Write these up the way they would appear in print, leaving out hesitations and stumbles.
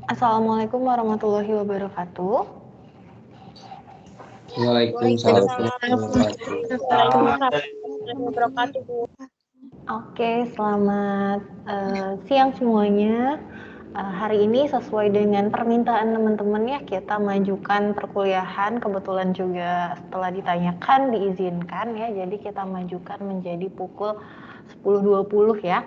Assalamualaikum warahmatullahi wabarakatuh. Waalaikumsalam warahmatullahi wabarakatuh. Oke, selamat siang semuanya. Hari ini sesuai dengan permintaan teman-teman ya, kita majukan perkuliahan. Kebetulan juga setelah ditanyakan diizinkan ya, jadi kita majukan menjadi pukul 10.20 ya.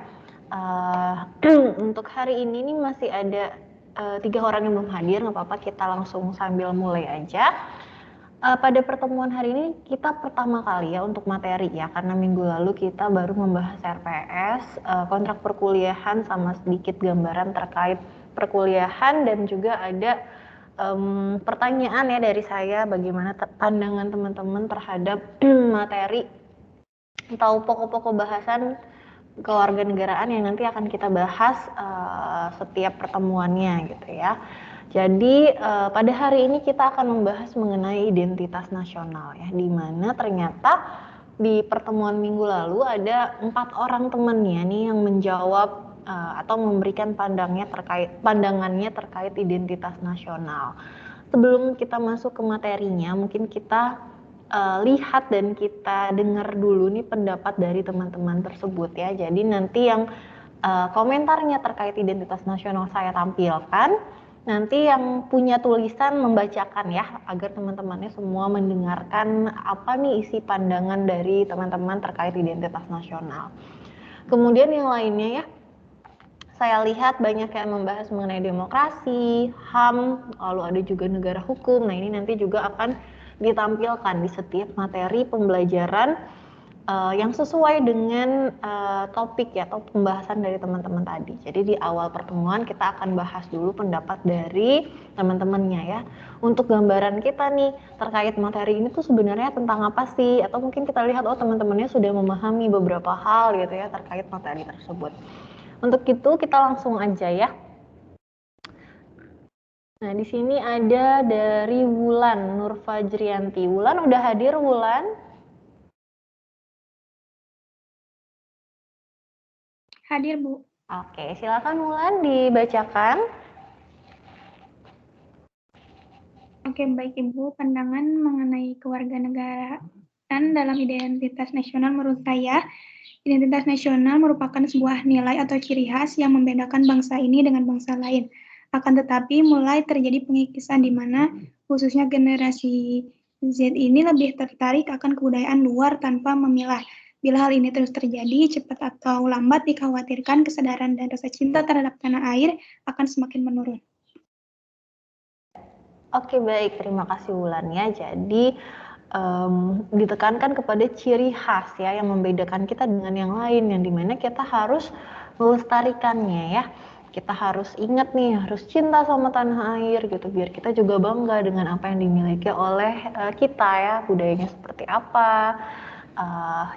Untuk hari ini nih masih ada 3 orang yang belum hadir, nggak apa-apa, kita langsung sambil mulai aja. Pada pertemuan hari ini kita pertama kali ya untuk materi ya, karena minggu lalu kita baru membahas RPS, kontrak perkuliahan sama sedikit gambaran terkait perkuliahan, dan juga ada pertanyaan ya dari saya, bagaimana pandangan teman-teman terhadap materi atau pokok-pokok bahasan kewarganegaraan yang nanti akan kita bahas setiap pertemuannya gitu ya. Jadi pada hari ini kita akan membahas mengenai identitas nasional ya, di mana ternyata di pertemuan minggu lalu ada 4 orang temannya nih yang menjawab atau memberikan pandangannya terkait identitas nasional. Sebelum kita masuk ke materinya, mungkin kita lihat dan kita dengar dulu nih pendapat dari teman-teman tersebut ya. Jadi nanti yang komentarnya terkait identitas nasional saya tampilkan. Nanti yang punya tulisan membacakan ya, agar teman-temannya semua mendengarkan apa nih isi pandangan dari teman-teman terkait identitas nasional. Kemudian yang lainnya ya, saya lihat banyak yang membahas mengenai demokrasi, HAM, lalu ada juga negara hukum. Nah ini nanti juga akan ditampilkan di setiap materi pembelajaran yang sesuai dengan topik ya, atau pembahasan dari teman-teman tadi. Jadi di awal pertemuan kita akan bahas dulu pendapat dari teman-temannya ya. Untuk gambaran kita nih terkait materi ini tuh sebenarnya tentang apa sih? Atau mungkin kita lihat teman-temannya sudah memahami beberapa hal gitu ya terkait materi tersebut. Untuk itu kita langsung aja ya. Nah di sini ada dari Wulan Nurfajrianti. Wulan udah hadir Wulan? Hadir, Bu. Oke, silakan Wulan dibacakan. Oke, baik Ibu. Pandangan mengenai kewarganegaraan dalam identitas nasional menurut saya, identitas nasional merupakan sebuah nilai atau ciri khas yang membedakan bangsa ini dengan bangsa lain. Akan tetapi mulai terjadi pengikisan di mana khususnya generasi Z ini lebih tertarik akan kebudayaan luar tanpa memilah. Bila hal ini terus terjadi, cepat atau lambat dikhawatirkan kesadaran dan rasa cinta terhadap tanah air akan semakin menurun. Oke, baik, terima kasih Wulan ya. Jadi ditekankan kepada ciri khas ya yang membedakan kita dengan yang lain, yang dimana kita harus melestarikannya ya. Kita harus ingat nih, harus cinta sama tanah air gitu, biar kita juga bangga dengan apa yang dimiliki oleh kita ya, budayanya seperti apa,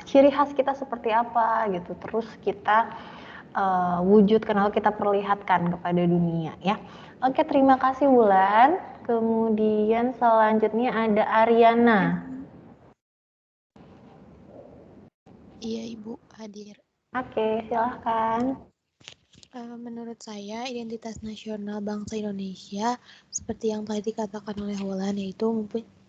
ciri khas kita seperti apa gitu. Terus kita wujudkan atau kita perlihatkan kepada dunia ya. Oke, terima kasih Wulan. Kemudian selanjutnya ada Ariana. Iya Ibu, hadir. Oke, silahkan. Menurut saya, identitas nasional bangsa Indonesia seperti yang tadi dikatakan oleh Wulan, yaitu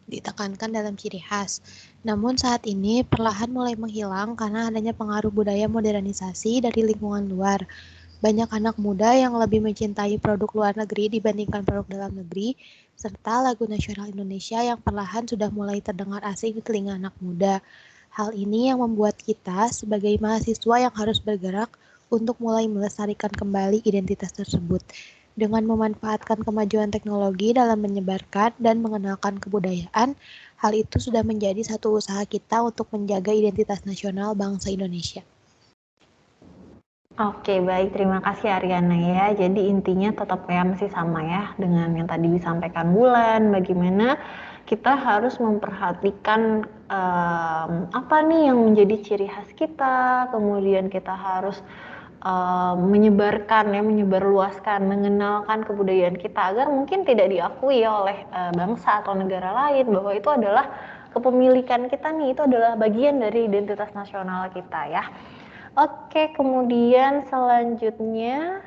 ditekankan dalam ciri khas. Namun saat ini perlahan mulai menghilang karena adanya pengaruh budaya modernisasi dari lingkungan luar. Banyak anak muda yang lebih mencintai produk luar negeri dibandingkan produk dalam negeri, serta lagu nasional Indonesia yang perlahan sudah mulai terdengar asing di telinga anak muda. Hal ini yang membuat kita sebagai mahasiswa yang harus bergerak untuk mulai melestarikan kembali identitas tersebut dengan memanfaatkan kemajuan teknologi dalam menyebarkan dan mengenalkan kebudayaan. Hal itu sudah menjadi satu usaha kita untuk menjaga identitas nasional bangsa Indonesia. Oke, baik, terima kasih Ariana ya. Jadi intinya tetap ya masih sama ya dengan yang tadi disampaikan Wulan, bagaimana kita harus memperhatikan apa nih yang menjadi ciri khas kita, kemudian kita harus menyebarkan ya, menyebarluaskan, mengenalkan kebudayaan kita agar mungkin tidak diakui oleh bangsa atau negara lain bahwa itu adalah kepemilikan kita nih, itu adalah bagian dari identitas nasional kita ya. Oke, kemudian selanjutnya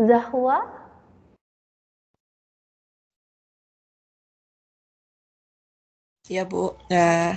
Zahwa. Ya, Bu. Nah,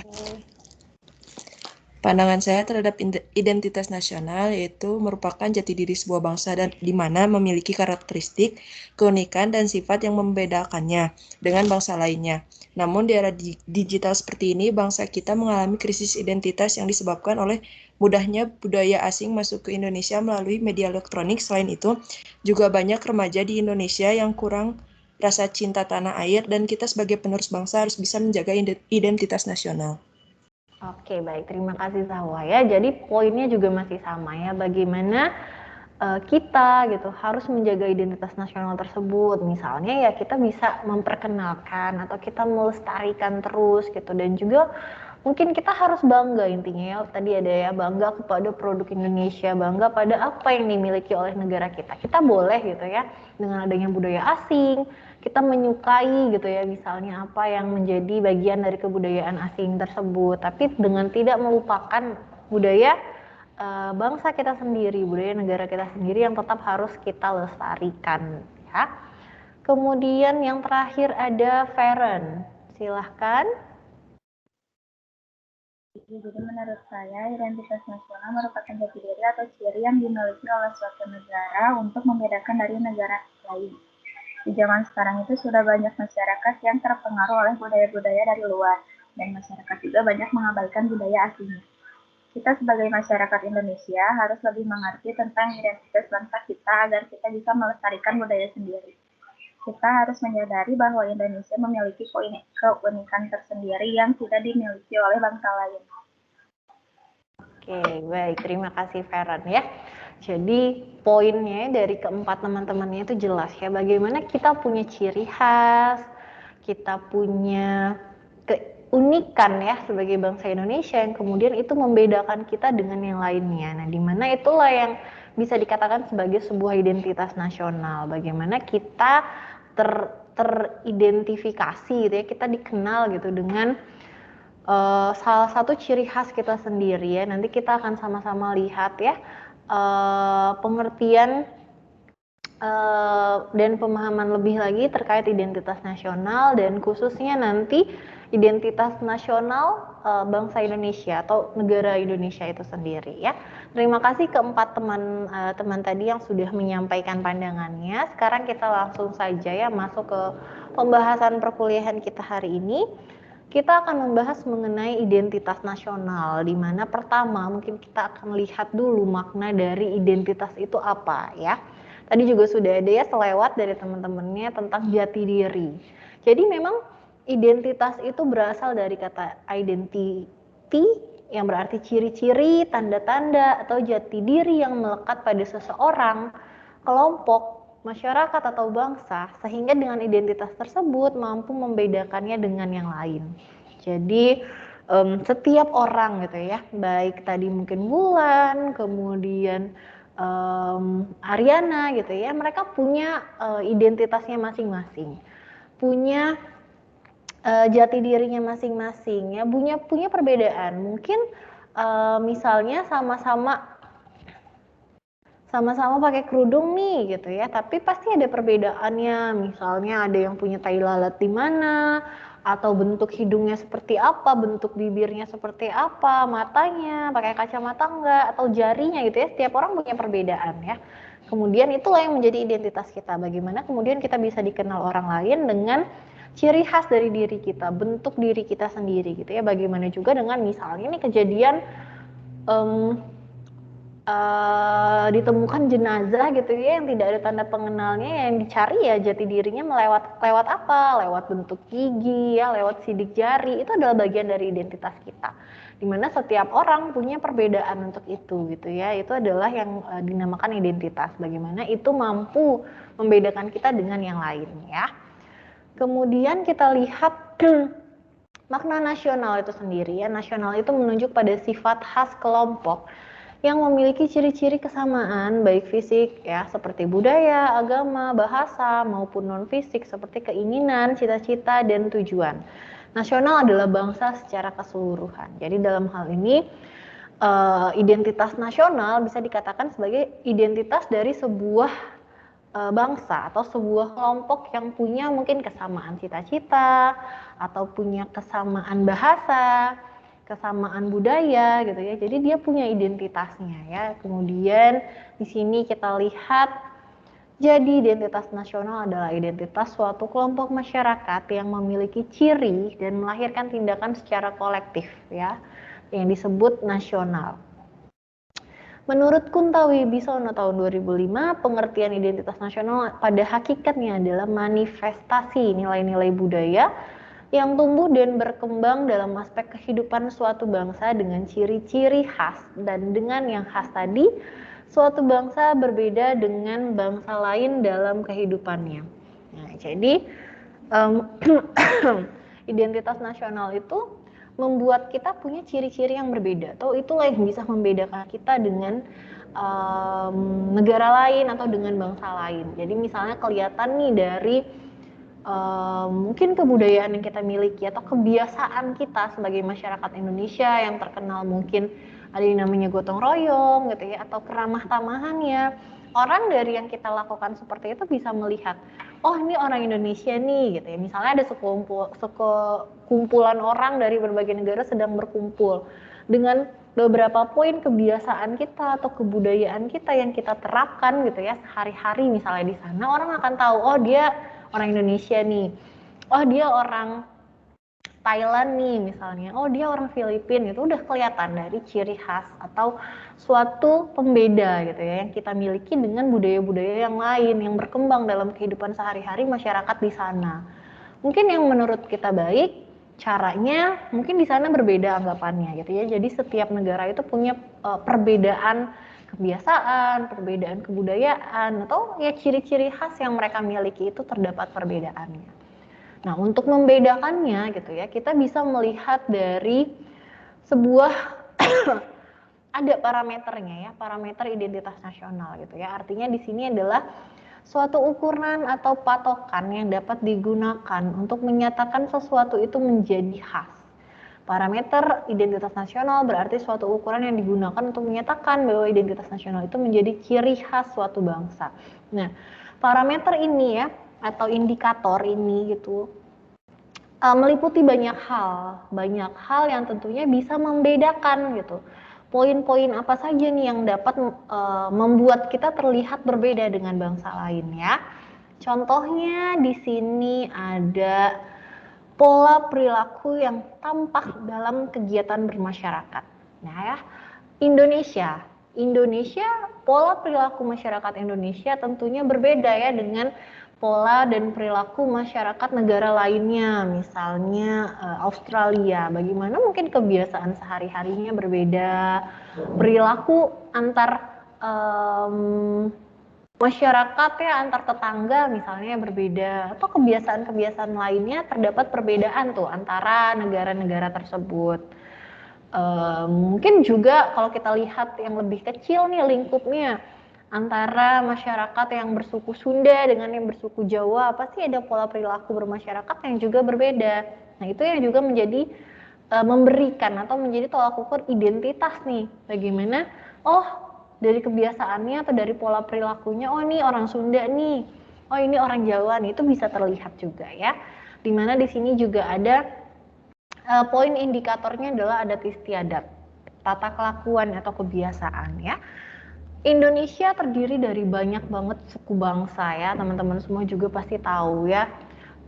pandangan saya terhadap identitas nasional yaitu merupakan jati diri sebuah bangsa dan di mana memiliki karakteristik, keunikan, dan sifat yang membedakannya dengan bangsa lainnya. Namun di era digital seperti ini, bangsa kita mengalami krisis identitas yang disebabkan oleh mudahnya budaya asing masuk ke Indonesia melalui media elektronik. Selain itu, juga banyak remaja di Indonesia yang kurang rasa cinta tanah air dan kita sebagai penerus bangsa harus bisa menjaga identitas nasional. Oke, baik. Terima kasih Zahwa ya. Jadi poinnya juga masih sama ya. Bagaimana kita gitu harus menjaga identitas nasional tersebut. Misalnya ya kita bisa memperkenalkan atau kita melestarikan terus gitu. Dan juga mungkin kita harus bangga intinya ya. Tadi ada ya bangga kepada produk Indonesia, bangga pada apa yang dimiliki oleh negara kita. Kita boleh gitu ya dengan adanya budaya asing, kita menyukai gitu ya misalnya apa yang menjadi bagian dari kebudayaan asing tersebut, tapi dengan tidak melupakan budaya bangsa kita sendiri, budaya negara kita sendiri yang tetap harus kita lestarikan ya. Kemudian yang terakhir ada Feren, silahkan. Jadi menurut saya identitas nasional merupakan jati diri atau ciri yang dimiliki oleh suatu negara untuk membedakan dari negara lain. Di zaman sekarang itu sudah banyak masyarakat yang terpengaruh oleh budaya-budaya dari luar, dan masyarakat juga banyak mengabaikan budaya aslinya. Kita sebagai masyarakat Indonesia harus lebih mengerti tentang identitas bangsa kita agar kita bisa melestarikan budaya sendiri. Kita harus menyadari bahwa Indonesia memiliki keunikan tersendiri yang tidak dimiliki oleh bangsa lain. Oke, baik. Terima kasih Feren ya. Jadi poinnya dari keempat teman-temannya itu jelas ya. Bagaimana kita punya ciri khas, kita punya keunikan ya sebagai bangsa Indonesia yang kemudian itu membedakan kita dengan yang lainnya. Nah, dimana itulah yang bisa dikatakan sebagai sebuah identitas nasional. Bagaimana kita teridentifikasi gitu ya, kita dikenal gitu dengan salah satu ciri khas kita sendiri ya. Nanti kita akan sama-sama lihat ya pengertian dan pemahaman lebih lagi terkait identitas nasional dan khususnya nanti identitas nasional bangsa Indonesia atau negara Indonesia itu sendiri ya. Terima kasih keempat teman tadi yang sudah menyampaikan pandangannya. Sekarang kita langsung saja ya masuk ke pembahasan perkuliahan kita hari ini. Kita akan membahas mengenai identitas nasional, di mana pertama mungkin kita akan lihat dulu makna dari identitas itu apa ya. Tadi juga sudah ada ya selewat dari teman-temannya tentang jati diri. Jadi memang identitas itu berasal dari kata identity yang berarti ciri-ciri, tanda-tanda atau jati diri yang melekat pada seseorang, kelompok, masyarakat atau bangsa, sehingga dengan identitas tersebut mampu membedakannya dengan yang lain. Jadi setiap orang gitu ya, baik tadi mungkin Bulan, kemudian Ariana gitu ya, mereka punya identitasnya masing-masing, punya jati dirinya masing-masing ya, punya perbedaan. Mungkin misalnya sama-sama pakai kerudung nih gitu ya, tapi pasti ada perbedaannya. Misalnya ada yang punya tai lalat di mana, atau bentuk hidungnya seperti apa, bentuk bibirnya seperti apa, matanya pakai kacamata enggak, atau jarinya gitu ya. Setiap orang punya perbedaan ya. Kemudian itulah yang menjadi identitas kita. Bagaimana kemudian kita bisa dikenal orang lain dengan ciri khas dari diri kita, bentuk diri kita sendiri gitu ya. Bagaimana juga dengan misalnya nih kejadian ditemukan jenazah gitu ya yang tidak ada tanda pengenalnya, yang dicari ya jati dirinya lewat apa? Lewat bentuk gigi ya, lewat sidik jari. Itu adalah bagian dari identitas kita. Dimana setiap orang punya perbedaan untuk itu gitu ya. Itu adalah yang dinamakan identitas. Bagaimana itu mampu membedakan kita dengan yang lain ya. Kemudian kita lihat makna nasional itu sendiri ya. Nasional itu menunjuk pada sifat khas kelompok yang memiliki ciri-ciri kesamaan baik fisik ya seperti budaya, agama, bahasa maupun non fisik seperti keinginan, cita-cita dan tujuan. Nasional adalah bangsa secara keseluruhan. Jadi dalam hal ini identitas nasional bisa dikatakan sebagai identitas dari sebuah bangsa atau sebuah kelompok yang punya mungkin kesamaan cita-cita atau punya kesamaan bahasa, kesamaan budaya gitu ya. Jadi dia punya identitasnya ya. Kemudian di sini kita lihat jadi identitas nasional adalah identitas suatu kelompok masyarakat yang memiliki ciri dan melahirkan tindakan secara kolektif ya, yang disebut nasional. Menurut Kunta Wibisono tahun 2005, pengertian identitas nasional pada hakikatnya adalah manifestasi nilai-nilai budaya yang tumbuh dan berkembang dalam aspek kehidupan suatu bangsa dengan ciri-ciri khas, dan dengan yang khas tadi, suatu bangsa berbeda dengan bangsa lain dalam kehidupannya. Nah, jadi identitas nasional itu membuat kita punya ciri-ciri yang berbeda, atau itulah yang bisa membedakan kita dengan negara lain atau dengan bangsa lain. Jadi misalnya kelihatan nih dari mungkin kebudayaan yang kita miliki atau kebiasaan kita sebagai masyarakat Indonesia yang terkenal, mungkin ada yang namanya gotong royong gitu ya, atau keramah tamahannya. Orang dari yang kita lakukan seperti itu bisa melihat, oh ini orang Indonesia nih gitu ya. Misalnya ada sekumpulan orang dari berbagai negara sedang berkumpul dengan beberapa poin kebiasaan kita atau kebudayaan kita yang kita terapkan gitu ya sehari-hari. Misalnya di sana orang akan tahu, oh dia orang Indonesia nih, oh dia orang Thailand nih misalnya, oh dia orang Filipina, itu udah kelihatan dari ciri khas atau suatu pembeda gitu ya yang kita miliki dengan budaya-budaya yang lain yang berkembang dalam kehidupan sehari-hari masyarakat di sana. Mungkin yang menurut kita baik, caranya mungkin di sana berbeda anggapannya gitu ya. Jadi setiap negara itu punya perbedaan kebiasaan, perbedaan kebudayaan, atau ya ciri-ciri khas yang mereka miliki itu terdapat perbedaannya. Nah, untuk membedakannya gitu ya, kita bisa melihat dari sebuah ada parameternya ya, parameter identitas nasional gitu ya. Artinya di sini adalah suatu ukuran atau patokan yang dapat digunakan untuk menyatakan sesuatu itu menjadi khas. Parameter identitas nasional berarti suatu ukuran yang digunakan untuk menyatakan bahwa identitas nasional itu menjadi ciri khas suatu bangsa. Nah, parameter ini ya, atau indikator ini gitu, meliputi banyak hal yang tentunya bisa membedakan gitu. Poin-poin apa saja nih yang dapat membuat kita terlihat berbeda dengan bangsa lain ya. Contohnya di sini ada pola perilaku yang tampak dalam kegiatan bermasyarakat. Nah ya, Indonesia, pola perilaku masyarakat Indonesia tentunya berbeda ya dengan pola dan perilaku masyarakat negara lainnya, misalnya Australia. Bagaimana mungkin kebiasaan sehari-harinya berbeda, perilaku antar masyarakat ya, antar tetangga misalnya berbeda, atau kebiasaan-kebiasaan lainnya terdapat perbedaan tuh antara negara-negara tersebut. Mungkin juga kalau kita lihat yang lebih kecil nih lingkupnya, antara masyarakat yang bersuku Sunda dengan yang bersuku Jawa, pasti ada pola perilaku bermasyarakat yang juga berbeda. Nah itu yang juga menjadi memberikan atau menjadi tolak ukur identitas nih, bagaimana dari kebiasaannya atau dari pola perilakunya, oh ini orang Sunda nih, oh ini orang Jawa nih, itu bisa terlihat juga ya. Dimana di sini juga ada poin indikatornya adalah adat istiadat, tata kelakuan atau kebiasaan ya. Indonesia terdiri dari banyak banget suku bangsa ya, teman-teman semua juga pasti tahu ya.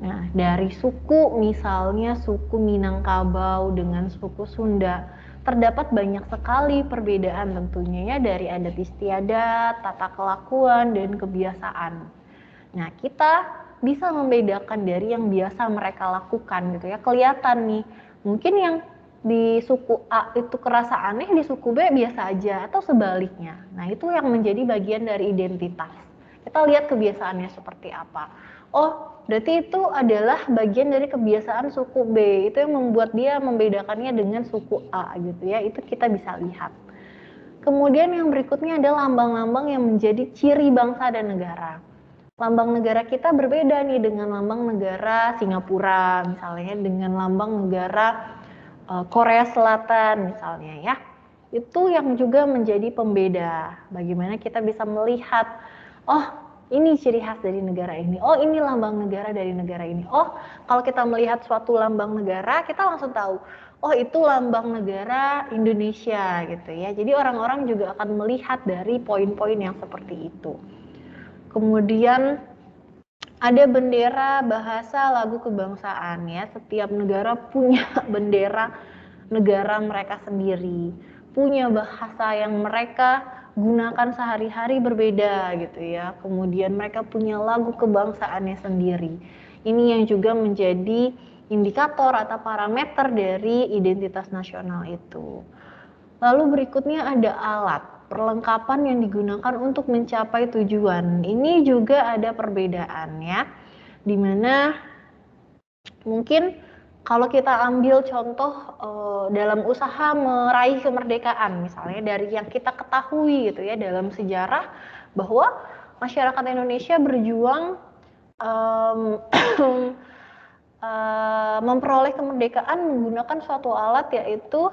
Nah, dari suku misalnya suku Minangkabau dengan suku Sunda, terdapat banyak sekali perbedaan tentunya ya dari adat istiadat, tata kelakuan, dan kebiasaan. Nah, kita bisa membedakan dari yang biasa mereka lakukan gitu ya. Kelihatan nih, mungkin yang di suku A itu kerasa aneh, di suku B biasa aja, atau sebaliknya. Nah, itu yang menjadi bagian dari identitas. Kita lihat kebiasaannya seperti apa. Oh, berarti itu adalah bagian dari kebiasaan suku B. Itu yang membuat dia membedakannya dengan suku A gitu ya. Itu kita bisa lihat. Kemudian yang berikutnya adalah lambang-lambang yang menjadi ciri bangsa dan negara. Lambang negara kita berbeda nih dengan lambang negara Singapura misalnya, dengan lambang negara Korea Selatan misalnya ya. Itu yang juga menjadi pembeda. Bagaimana kita bisa melihat, oh ini ciri khas dari negara ini. Oh, ini lambang negara dari negara ini. Oh, kalau kita melihat suatu lambang negara, kita langsung tahu, oh itu lambang negara Indonesia gitu ya. Jadi orang-orang juga akan melihat dari poin-poin yang seperti itu. Kemudian ada bendera, bahasa, lagu kebangsaan ya. Setiap negara punya bendera negara mereka sendiri, punya bahasa yang mereka gunakan sehari-hari berbeda gitu ya. Kemudian mereka punya lagu kebangsaannya sendiri. Ini yang juga menjadi indikator atau parameter dari identitas nasional itu. Lalu berikutnya ada alat, perlengkapan yang digunakan untuk mencapai tujuan. Ini juga ada perbedaan ya, dimana mungkin kalau kita ambil contoh dalam usaha meraih kemerdekaan, misalnya dari yang kita ketahui gitu ya dalam sejarah, bahwa masyarakat Indonesia berjuang memperoleh kemerdekaan menggunakan suatu alat, yaitu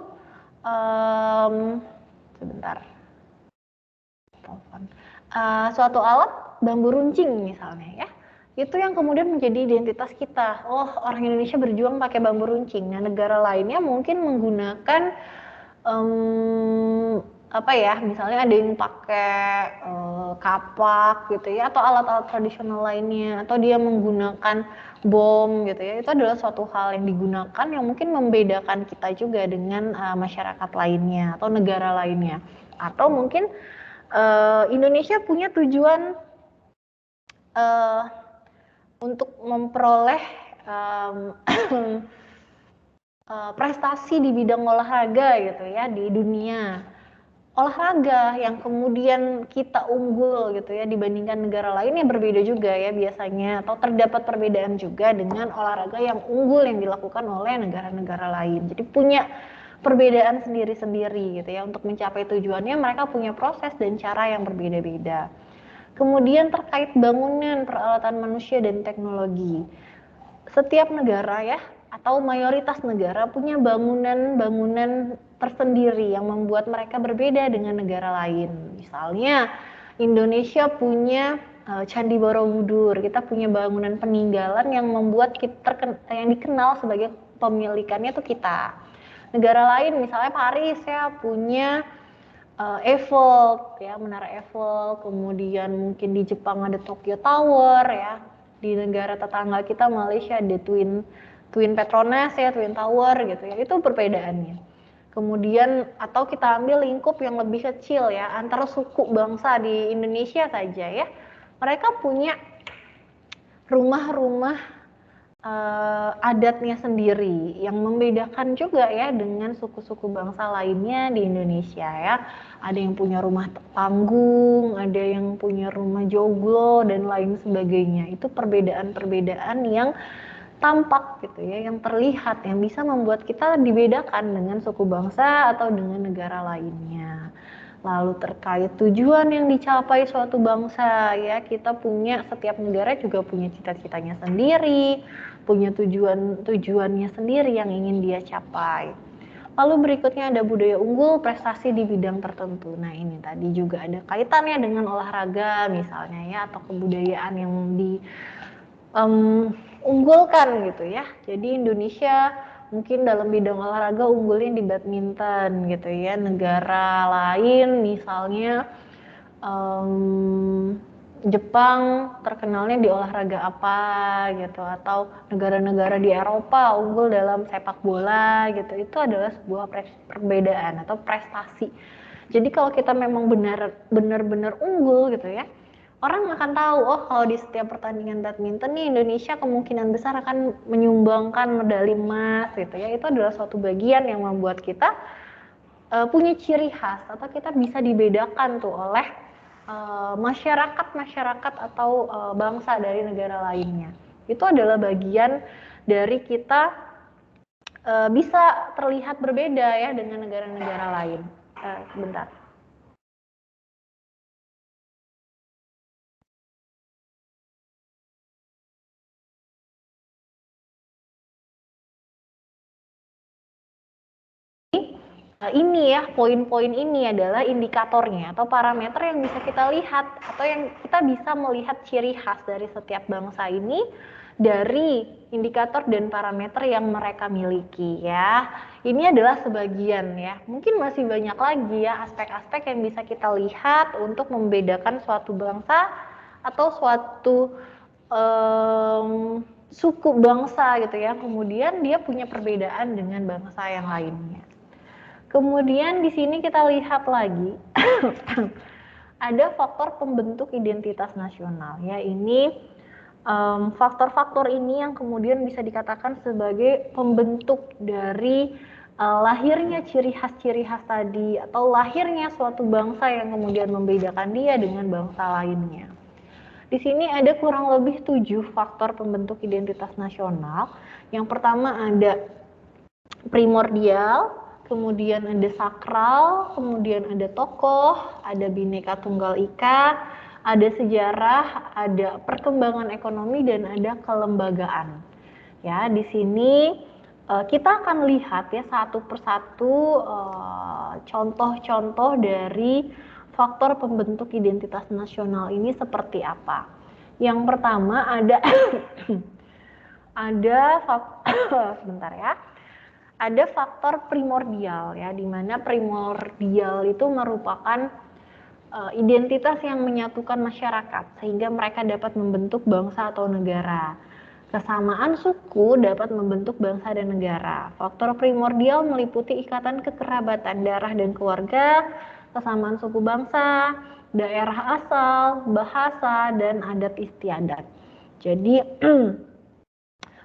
sebentar, suatu alat bambu runcing misalnya ya. Itu yang kemudian menjadi identitas kita. Oh, orang Indonesia berjuang pakai bambu runcing. Nah, negara lainnya mungkin menggunakan apa ya? Misalnya ada yang pakai kapak gitu ya, atau alat-alat tradisional lainnya, atau dia menggunakan bom gitu ya. Itu adalah suatu hal yang digunakan yang mungkin membedakan kita juga dengan masyarakat lainnya atau negara lainnya. Atau mungkin Indonesia punya tujuan untuk memperoleh prestasi di bidang olahraga gitu ya di dunia. Olahraga yang kemudian kita unggul gitu ya dibandingkan negara lain yang berbeda juga ya biasanya, atau terdapat perbedaan juga dengan olahraga yang unggul yang dilakukan oleh negara-negara lain. Jadi punya perbedaan sendiri-sendiri gitu ya. Untuk mencapai tujuannya mereka punya proses dan cara yang berbeda-beda. Kemudian terkait bangunan, peralatan manusia dan teknologi. Setiap negara ya, atau mayoritas negara punya bangunan-bangunan tersendiri yang membuat mereka berbeda dengan negara lain. Misalnya Indonesia punya Candi Borobudur, kita punya bangunan peninggalan yang membuat kita yang dikenal sebagai pemilikannya tuh kita. Negara lain misalnya Paris ya punya Eiffel ya, Menara Eiffel, kemudian mungkin di Jepang ada Tokyo Tower ya, di negara tetangga kita Malaysia ada Twin Petronas ya, Twin Tower gitu ya, itu perbedaannya. Kemudian atau kita ambil lingkup yang lebih kecil ya, antara suku bangsa di Indonesia saja ya, mereka punya rumah-rumah adatnya sendiri yang membedakan juga ya dengan suku-suku bangsa lainnya di Indonesia ya. Ada yang punya rumah panggung, ada yang punya rumah joglo dan lain sebagainya. Itu perbedaan-perbedaan yang tampak gitu ya, yang terlihat, yang bisa membuat kita dibedakan dengan suku bangsa atau dengan negara lainnya. Lalu terkait tujuan yang dicapai suatu bangsa ya, kita punya, setiap negara juga punya cita-citanya sendiri, punya tujuannya sendiri yang ingin dia capai. Lalu berikutnya ada budaya unggul, prestasi di bidang tertentu. Nah ini tadi juga ada kaitannya dengan olahraga misalnya ya, atau kebudayaan yang unggulkan gitu ya. Jadi Indonesia mungkin dalam bidang olahraga unggulnya di badminton gitu ya. Negara lain misalnya Jepang terkenalnya di olahraga apa gitu, atau negara-negara di Eropa unggul dalam sepak bola gitu. Itu adalah sebuah perbedaan atau prestasi. Jadi kalau kita memang benar-benar unggul gitu ya, orang akan tahu, oh kalau di setiap pertandingan badminton nih Indonesia kemungkinan besar akan menyumbangkan medali emas gitu ya. Itu adalah suatu bagian yang membuat kita punya ciri khas, atau kita bisa dibedakan tuh oleh masyarakat atau bangsa dari negara lainnya. Itu adalah bagian dari kita bisa terlihat berbeda ya dengan negara-negara lain. Sebentar. ini ya, poin-poin ini adalah indikatornya atau parameter yang bisa kita lihat atau yang kita bisa melihat ciri khas dari setiap bangsa ini dari indikator dan parameter yang mereka miliki ya. Ini adalah sebagian ya. Mungkin masih banyak lagi ya aspek-aspek yang bisa kita lihat untuk membedakan suatu bangsa atau suatu suku bangsa gitu ya. Kemudian dia punya perbedaan dengan bangsa yang lainnya. Kemudian di sini kita lihat lagi ada faktor pembentuk identitas nasional ya. Ini faktor-faktor ini yang kemudian bisa dikatakan sebagai pembentuk dari lahirnya ciri khas tadi atau lahirnya suatu bangsa yang kemudian membedakan dia dengan bangsa lainnya. Di sini ada kurang lebih 7 faktor pembentuk identitas nasional. Yang pertama ada primordial, kemudian ada sakral, kemudian ada tokoh, ada Bhinneka Tunggal Ika, ada sejarah, ada perkembangan ekonomi, dan ada kelembagaan. Ya, di sini kita akan lihat ya satu persatu contoh-contoh dari faktor pembentuk identitas nasional ini seperti apa. Yang pertama ada sebentar ya. Ada faktor primordial ya, di mana primordial itu merupakan identitas yang menyatukan masyarakat sehingga mereka dapat membentuk bangsa atau negara. Kesamaan suku dapat membentuk bangsa dan negara. Faktor primordial meliputi ikatan kekerabatan darah dan keluarga, kesamaan suku bangsa, daerah asal, bahasa, dan adat istiadat. Jadi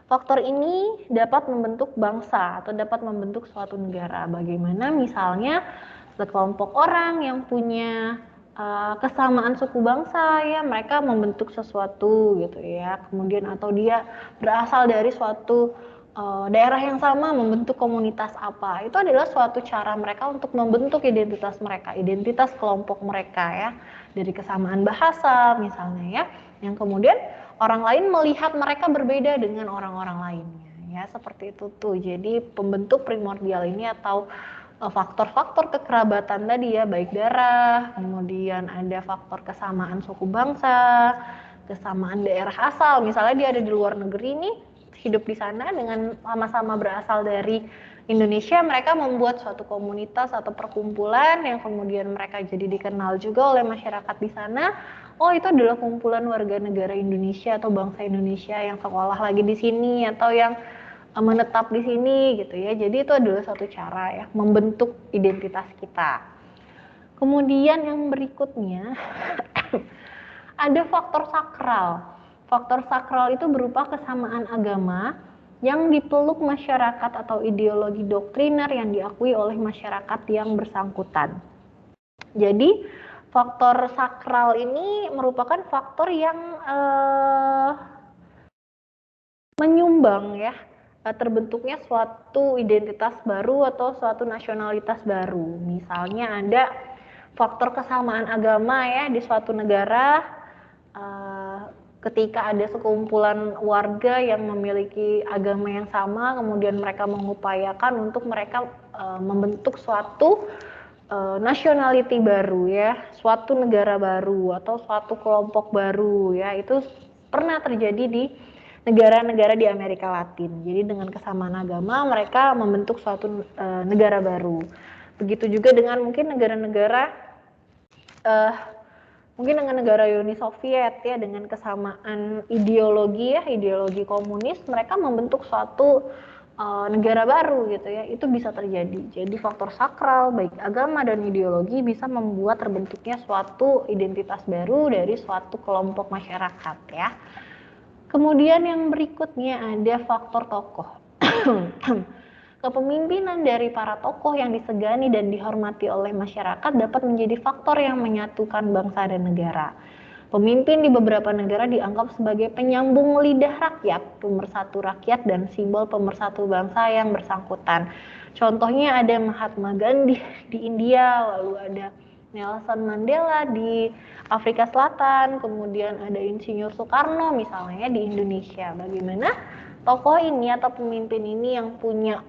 faktor ini dapat membentuk bangsa atau dapat membentuk suatu negara. Bagaimana misalnya sekelompok orang yang punya kesamaan suku bangsa ya, mereka membentuk sesuatu gitu ya. Kemudian atau dia berasal dari suatu daerah yang sama membentuk komunitas apa. Itu adalah suatu cara mereka untuk membentuk identitas mereka, identitas kelompok mereka ya. Dari kesamaan bahasa misalnya ya, yang kemudian orang lain melihat mereka berbeda dengan orang-orang lainnya ya, seperti itu tuh. Jadi pembentuk primordial ini atau faktor-faktor kekerabatan tadi ya, baik darah, kemudian ada faktor kesamaan suku bangsa, kesamaan daerah asal, misalnya dia ada di luar negeri nih, hidup di sana dengan sama-sama berasal dari Indonesia, mereka membuat suatu komunitas atau perkumpulan yang kemudian mereka jadi dikenal juga oleh masyarakat di sana. Oh, itu adalah kumpulan warga negara Indonesia atau bangsa Indonesia yang sekolah lagi di sini atau yang menetap di sini gitu ya. Jadi itu adalah satu cara ya membentuk identitas kita. Kemudian yang berikutnya ada faktor sakral. Faktor sakral itu berupa kesamaan agama yang dipeluk masyarakat atau ideologi doktriner yang diakui oleh masyarakat yang bersangkutan. Jadi faktor sakral ini merupakan faktor yang menyumbang ya terbentuknya suatu identitas baru atau suatu nasionalitas baru. Misalnya ada faktor kesamaan agama ya di suatu negara, ketika ada sekumpulan warga yang memiliki agama yang sama, kemudian mereka mengupayakan untuk mereka membentuk suatu nationality baru ya, suatu negara baru atau suatu kelompok baru ya, itu pernah terjadi di negara-negara di Amerika Latin. Jadi dengan kesamaan agama mereka membentuk suatu negara baru. Begitu juga dengan mungkin negara-negara mungkin dengan negara Uni Soviet ya, dengan kesamaan ideologi ya, ideologi komunis, mereka membentuk suatu negara baru gitu ya. Itu bisa terjadi. Jadi faktor sakral baik agama dan ideologi bisa membuat terbentuknya suatu identitas baru dari suatu kelompok masyarakat ya. Kemudian yang berikutnya ada faktor tokoh. Kepemimpinan dari para tokoh yang disegani dan dihormati oleh masyarakat dapat menjadi faktor yang menyatukan bangsa dan negara. Pemimpin di beberapa negara dianggap sebagai penyambung lidah rakyat, pemersatu rakyat, dan simbol pemersatu bangsa yang bersangkutan. Contohnya ada Mahatma Gandhi di India, lalu ada Nelson Mandela di Afrika Selatan, kemudian ada Insinyur Soekarno misalnya di Indonesia. Bagaimana tokoh ini atau pemimpin ini yang punya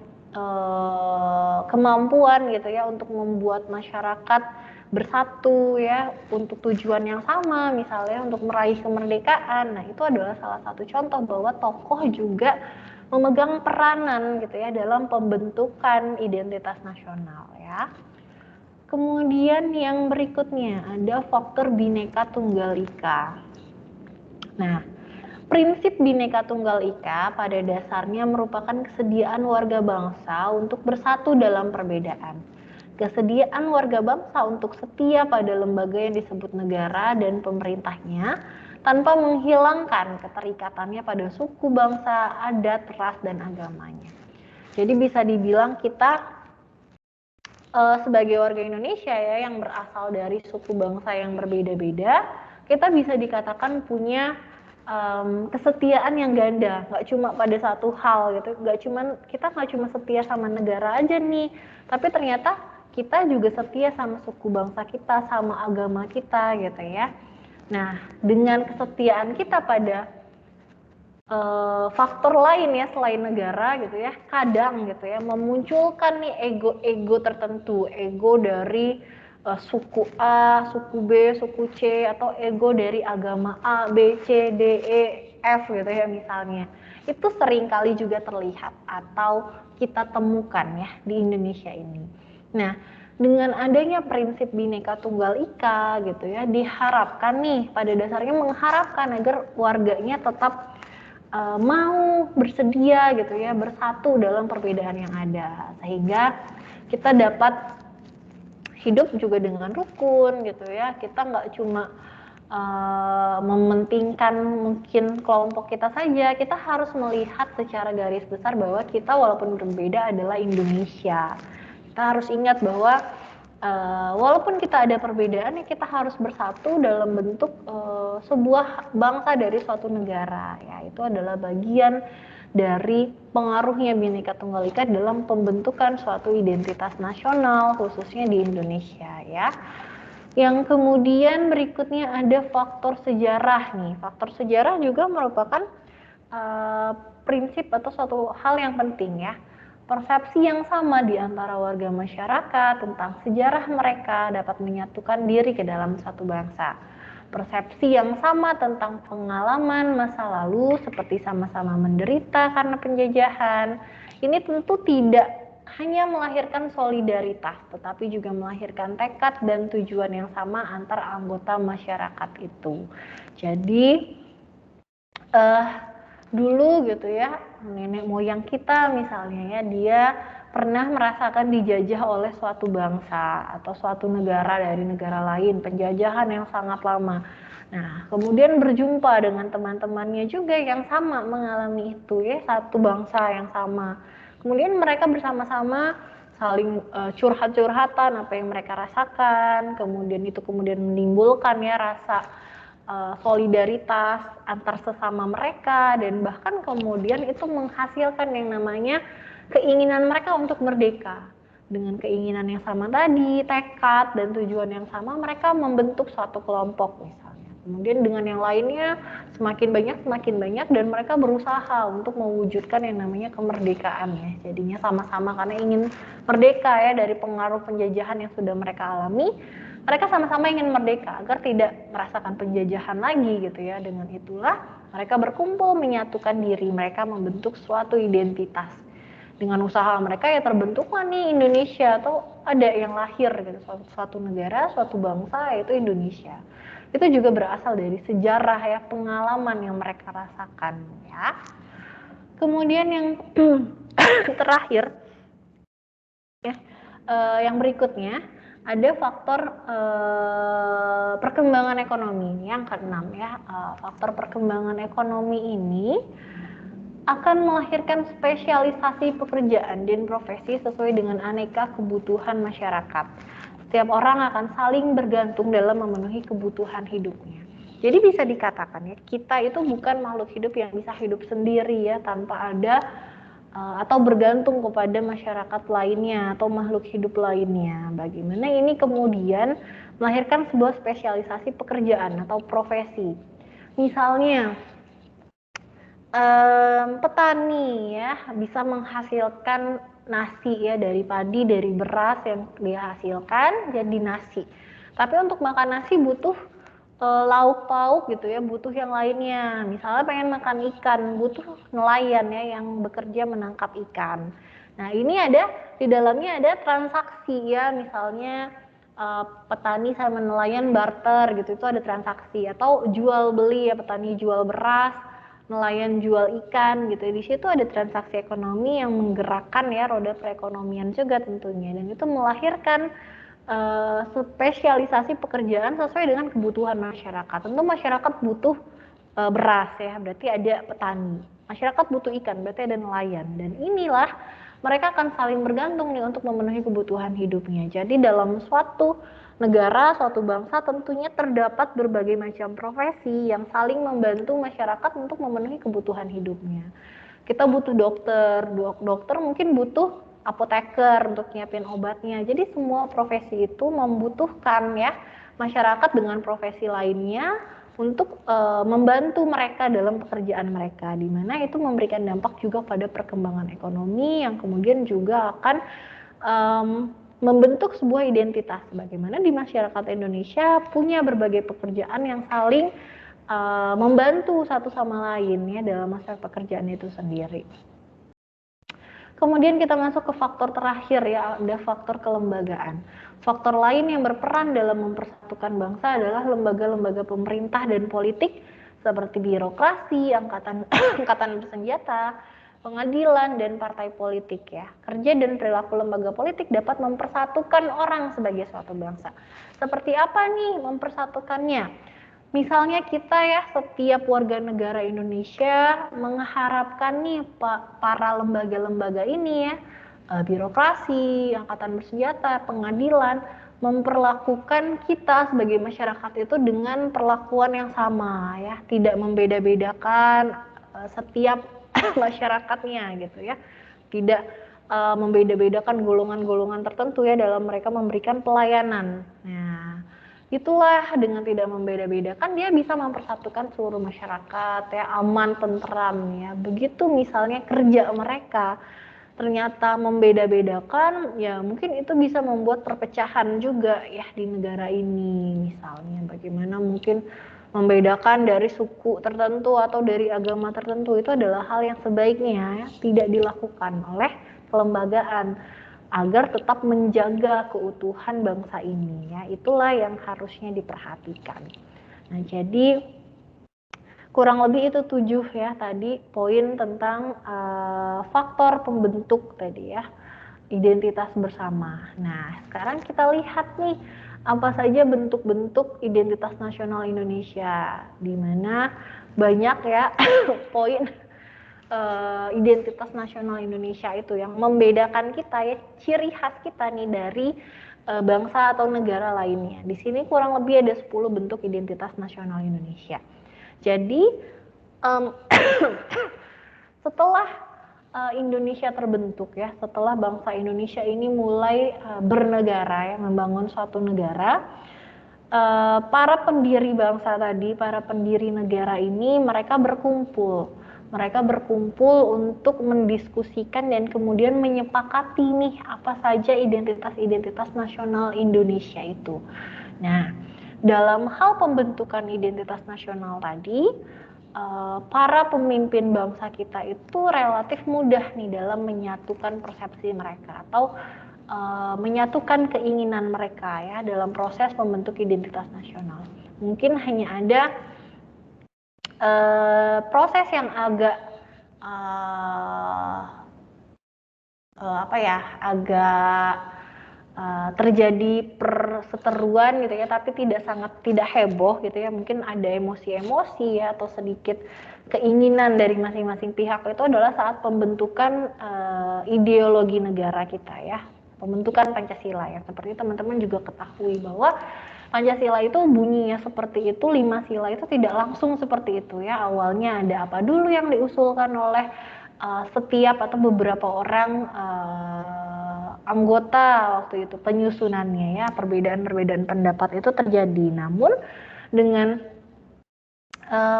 kemampuan gitu ya untuk membuat masyarakat bersatu ya untuk tujuan yang sama, misalnya untuk meraih kemerdekaan. Nah, itu adalah salah satu contoh bahwa tokoh juga memegang peranan gitu ya dalam pembentukan identitas nasional ya. Kemudian yang berikutnya ada faktor Bhinneka Tunggal Ika. Nah, prinsip Bhinneka Tunggal Ika pada dasarnya merupakan kesediaan warga bangsa untuk bersatu dalam perbedaan. Kesediaan warga bangsa untuk setia pada lembaga yang disebut negara dan pemerintahnya tanpa menghilangkan keterikatannya pada suku, bangsa, adat, ras, dan agamanya. Jadi bisa dibilang kita sebagai warga Indonesia ya yang berasal dari suku bangsa yang berbeda-beda, kita bisa dikatakan punya kesetiaan yang ganda, nggak cuma pada satu hal gitu, kita nggak cuma setia sama negara aja nih, tapi ternyata kita juga setia sama suku bangsa kita, sama agama kita gitu ya. Nah, dengan kesetiaan kita pada faktor lain ya selain negara gitu ya, kadang gitu ya memunculkan nih ego tertentu, ego dari suku A, suku B, suku C, atau ego dari agama A, B, C, D, E, F gitu ya misalnya. Itu seringkali juga terlihat atau kita temukan ya di Indonesia ini. Nah, dengan adanya prinsip Bhinneka Tunggal Ika gitu ya, diharapkan nih pada dasarnya mengharapkan agar warganya tetap mau bersedia gitu ya bersatu dalam perbedaan yang ada, sehingga kita dapat hidup juga dengan rukun gitu ya. Kita nggak cuma mementingkan mungkin kelompok kita saja, kita harus melihat secara garis besar bahwa kita walaupun berbeda adalah Indonesia. Kita harus ingat bahwa walaupun kita ada perbedaan ya kita harus bersatu dalam bentuk sebuah bangsa dari suatu negara ya. Itu adalah bagian dari pengaruhnya Bhinneka Tunggal Ika dalam pembentukan suatu identitas nasional khususnya di Indonesia ya. Yang kemudian berikutnya ada faktor sejarah nih. Faktor sejarah juga merupakan prinsip atau suatu hal yang penting ya. Persepsi yang sama di antara warga masyarakat tentang sejarah mereka dapat menyatukan diri ke dalam satu bangsa. Persepsi yang sama tentang pengalaman masa lalu seperti sama-sama menderita karena penjajahan. Ini tentu tidak hanya melahirkan solidaritas, tetapi juga melahirkan tekad dan tujuan yang sama antar anggota masyarakat itu. Jadi, dulu gitu ya, nenek moyang kita misalnya ya, dia pernah merasakan dijajah oleh suatu bangsa atau suatu negara dari negara lain, penjajahan yang sangat lama. Nah, kemudian berjumpa dengan teman-temannya juga yang sama mengalami itu ya, satu bangsa yang sama. Kemudian mereka bersama-sama saling curhat-curhatan apa yang mereka rasakan, kemudian itu menimbulkan ya rasa solidaritas antar sesama mereka, dan bahkan kemudian itu menghasilkan yang namanya keinginan mereka untuk merdeka. Dengan keinginan yang sama tadi, tekad dan tujuan yang sama, mereka membentuk suatu kelompok misalnya. Kemudian dengan yang lainnya semakin banyak dan mereka berusaha untuk mewujudkan yang namanya kemerdekaan ya. Jadinya sama-sama karena ingin merdeka ya dari pengaruh penjajahan yang sudah mereka alami. Mereka sama-sama ingin merdeka agar tidak merasakan penjajahan lagi gitu ya. Dengan itulah mereka berkumpul menyatukan diri, mereka membentuk suatu identitas. Dengan usaha mereka ya terbentuklah nih Indonesia, atau ada yang lahir gitu, suatu negara, suatu bangsa yaitu Indonesia. Itu juga berasal dari sejarah ya, pengalaman yang mereka rasakan ya. Kemudian yang terakhir ya, yang berikutnya ada faktor perkembangan ekonomi yang keenam ya. Faktor perkembangan ekonomi ini akan melahirkan spesialisasi pekerjaan dan profesi sesuai dengan aneka kebutuhan masyarakat. Setiap orang akan saling bergantung dalam memenuhi kebutuhan hidupnya. Jadi bisa dikatakan ya, kita itu bukan makhluk hidup yang bisa hidup sendiri ya tanpa ada atau bergantung kepada masyarakat lainnya atau makhluk hidup lainnya. Bagaimana ini kemudian melahirkan sebuah spesialisasi pekerjaan atau profesi. Misalnya petani ya bisa menghasilkan nasi ya, dari padi, dari beras yang dihasilkan jadi nasi. Tapi untuk makan nasi butuh lauk pauk gitu ya, butuh yang lainnya. Misalnya pengen makan ikan, butuh nelayan ya yang bekerja menangkap ikan. Nah, ini ada di dalamnya ada transaksi ya, misalnya petani sama nelayan barter gitu, itu ada transaksi, atau jual beli ya, petani jual beras, nelayan jual ikan gitu. Di situ ada transaksi ekonomi yang menggerakkan ya roda perekonomian juga tentunya, dan itu melahirkan spesialisasi pekerjaan sesuai dengan kebutuhan masyarakat. Tentu masyarakat butuh beras ya, berarti ada petani. Masyarakat butuh ikan, berarti ada nelayan. Dan inilah mereka akan saling bergantung nih untuk memenuhi kebutuhan hidupnya. Jadi dalam suatu negara, suatu bangsa tentunya terdapat berbagai macam profesi yang saling membantu masyarakat untuk memenuhi kebutuhan hidupnya. Kita butuh dokter, dokter mungkin butuh apoteker untuk nyiapin obatnya. Jadi semua profesi itu membutuhkan ya masyarakat dengan profesi lainnya untuk membantu mereka dalam pekerjaan mereka, di mana itu memberikan dampak juga pada perkembangan ekonomi yang kemudian juga akan membentuk sebuah identitas. Bagaimana di masyarakat Indonesia punya berbagai pekerjaan yang saling membantu satu sama lain ya dalam masa pekerjaan itu sendiri. Kemudian kita masuk ke faktor terakhir ya, ada faktor kelembagaan. Faktor lain yang berperan dalam mempersatukan bangsa adalah lembaga-lembaga pemerintah dan politik seperti birokrasi, angkatan bersenjata, pengadilan, dan partai politik ya. Kerja dan perilaku lembaga politik dapat mempersatukan orang sebagai suatu bangsa. Seperti apa nih mempersatukannya? Misalnya kita ya, setiap warga negara Indonesia mengharapkan nih para lembaga-lembaga ini ya, birokrasi, angkatan bersenjata, pengadilan, memperlakukan kita sebagai masyarakat itu dengan perlakuan yang sama ya, tidak membeda-bedakan setiap masyarakatnya gitu ya, tidak membeda-bedakan golongan-golongan tertentu ya dalam mereka memberikan pelayanan. Nah, itulah dengan tidak membeda-bedakan dia bisa mempersatukan seluruh masyarakat ya, aman, tentram ya. Begitu misalnya kerja mereka ternyata membeda-bedakan ya, mungkin itu bisa membuat perpecahan juga ya di negara ini. Misalnya bagaimana mungkin membedakan dari suku tertentu atau dari agama tertentu, itu adalah hal yang sebaiknya ya tidak dilakukan oleh kelembagaan agar tetap menjaga keutuhan bangsa ini ya. Itulah yang harusnya diperhatikan. Nah, jadi kurang lebih itu 7 ya tadi poin tentang faktor pembentuk tadi ya, identitas bersama. Nah, sekarang kita lihat nih apa saja bentuk-bentuk identitas nasional Indonesia, di mana banyak ya poin identitas nasional Indonesia itu yang membedakan kita ya, ciri khas kita nih dari bangsa atau negara lainnya. Di sini kurang lebih ada 10 bentuk identitas nasional Indonesia. Jadi setelah Indonesia terbentuk ya, setelah bangsa Indonesia ini mulai bernegara ya, membangun suatu negara, para pendiri bangsa tadi, para pendiri negara ini mereka berkumpul untuk mendiskusikan dan kemudian menyepakati nih apa saja identitas-identitas nasional Indonesia itu. Nah, dalam hal pembentukan identitas nasional tadi, para pemimpin bangsa kita itu relatif mudah nih dalam menyatukan persepsi mereka atau menyatukan keinginan mereka ya dalam proses membentuk identitas nasional. Mungkin hanya ada proses yang agak terjadi perseteruan gitu ya, tapi tidak heboh gitu ya. Mungkin ada emosi-emosi ya atau sedikit keinginan dari masing-masing pihak, itu adalah saat pembentukan ideologi negara kita ya, pembentukan Pancasila ya. Seperti teman-teman juga ketahui bahwa Pancasila itu bunyinya seperti itu, 5 sila itu tidak langsung seperti itu ya. Awalnya ada apa dulu yang diusulkan oleh setiap atau beberapa orang anggota waktu itu penyusunannya ya, perbedaan-perbedaan pendapat itu terjadi. Namun dengan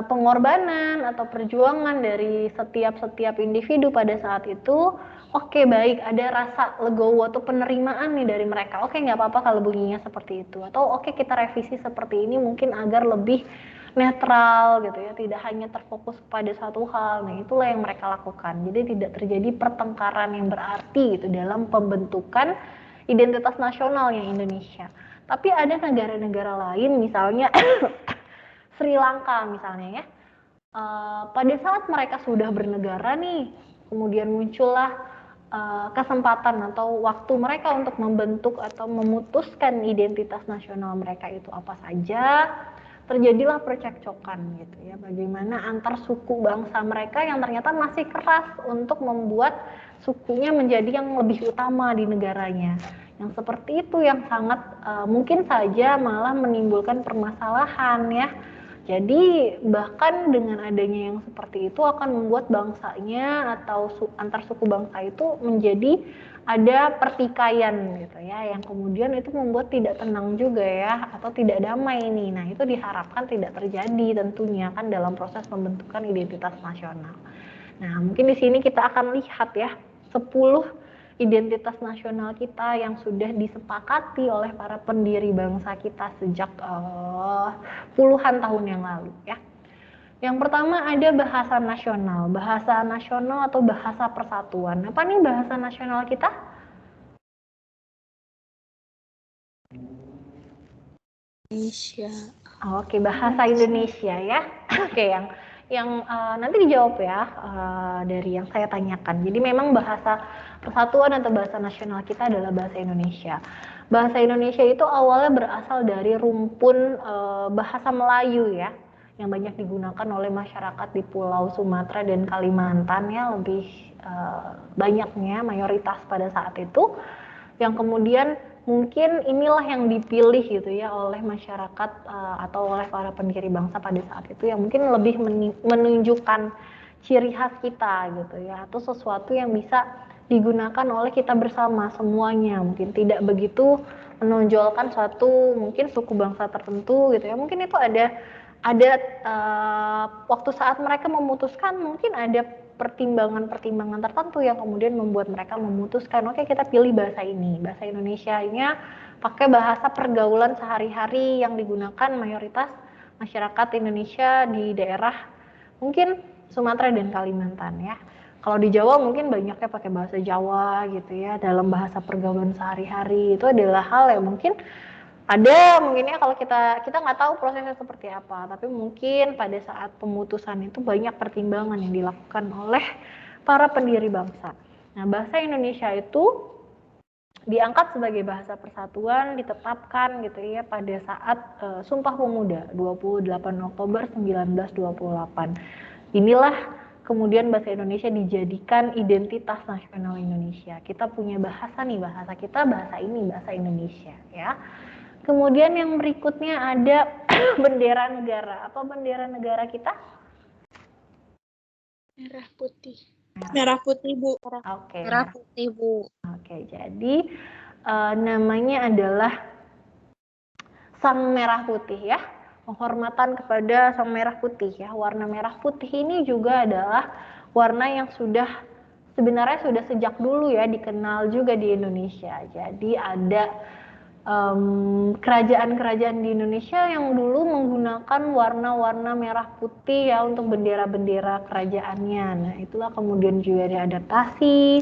pengorbanan atau perjuangan dari setiap individu pada saat itu, oke, baik, ada rasa legowo atau penerimaan nih dari mereka. Oke, nggak apa-apa kalau bunyinya seperti itu. Atau oke, kita revisi seperti ini mungkin agar lebih netral gitu ya, tidak hanya terfokus pada satu hal. Nah, itulah yang mereka lakukan. Jadi tidak terjadi pertengkaran yang berarti gitu dalam pembentukan identitas nasionalnya Indonesia. Tapi ada negara-negara lain, misalnya Sri Lanka misalnya ya, pada saat mereka sudah bernegara nih, kemudian muncullah kesempatan atau waktu mereka untuk membentuk atau memutuskan identitas nasional mereka itu apa saja, terjadilah percekcokan gitu ya, bagaimana antar suku bangsa mereka yang ternyata masih keras untuk membuat sukunya menjadi yang lebih utama di negaranya. Yang seperti itu yang sangat mungkin saja malah menimbulkan permasalahan ya. Jadi bahkan dengan adanya yang seperti itu akan membuat bangsanya atau antar suku bangsa itu menjadi ada pertikaian gitu ya, yang kemudian itu membuat tidak tenang juga ya, atau tidak damai ini. Nah, itu diharapkan tidak terjadi tentunya kan dalam proses pembentukan identitas nasional. Nah, mungkin di sini kita akan lihat ya 10 identitas nasional kita yang sudah disepakati oleh para pendiri bangsa kita sejak puluhan tahun yang lalu ya. Yang pertama ada bahasa nasional atau bahasa persatuan. Apa nih bahasa nasional kita? Indonesia. Oke, bahasa Indonesia ya. Oke, yang nanti dijawab ya dari yang saya tanyakan. Jadi memang bahasa persatuan atau bahasa nasional kita adalah bahasa Indonesia. Bahasa Indonesia itu awalnya berasal dari rumpun bahasa Melayu ya, yang banyak digunakan oleh masyarakat di Pulau Sumatera dan Kalimantan ya, lebih banyaknya mayoritas pada saat itu, yang kemudian mungkin inilah yang dipilih gitu ya oleh masyarakat atau oleh para pendiri bangsa pada saat itu, yang mungkin lebih menunjukkan ciri khas kita gitu ya, atau sesuatu yang bisa digunakan oleh kita bersama semuanya, mungkin tidak begitu menonjolkan suatu mungkin suku bangsa tertentu gitu ya. Mungkin itu ada waktu saat mereka memutuskan, mungkin ada pertimbangan-pertimbangan tertentu yang kemudian membuat mereka memutuskan, oke, kita pilih bahasa ini, bahasa Indonesianya pakai bahasa pergaulan sehari-hari yang digunakan mayoritas masyarakat Indonesia di daerah mungkin Sumatera dan Kalimantan ya. Kalau di Jawa mungkin banyaknya pakai bahasa Jawa gitu ya, dalam bahasa pergaulan sehari-hari. Itu adalah hal yang mungkin ada mungkinnya kalau kita nggak tahu prosesnya seperti apa, tapi mungkin pada saat pemutusan itu banyak pertimbangan yang dilakukan oleh para pendiri bangsa. Nah, bahasa Indonesia itu diangkat sebagai bahasa persatuan, ditetapkan gitu ya pada saat Sumpah Pemuda 28 Oktober 1928. Inilah kemudian bahasa Indonesia dijadikan identitas nasional Indonesia. Kita punya bahasa nih, bahasa kita bahasa ini, bahasa Indonesia ya. Kemudian yang berikutnya ada bendera negara. Apa bendera negara kita? Merah putih. Merah putih, Bu. Oke. Merah putih, Bu. Oke, jadi namanya adalah Sang Merah Putih ya. Penghormatan kepada Sang Merah Putih ya. Warna merah putih ini juga adalah warna yang sebenarnya sudah sejak dulu ya dikenal juga di Indonesia. Jadi ada kerajaan-kerajaan di Indonesia yang dulu menggunakan warna-warna merah putih ya untuk bendera-bendera kerajaannya. Nah, itulah kemudian juga diadaptasi,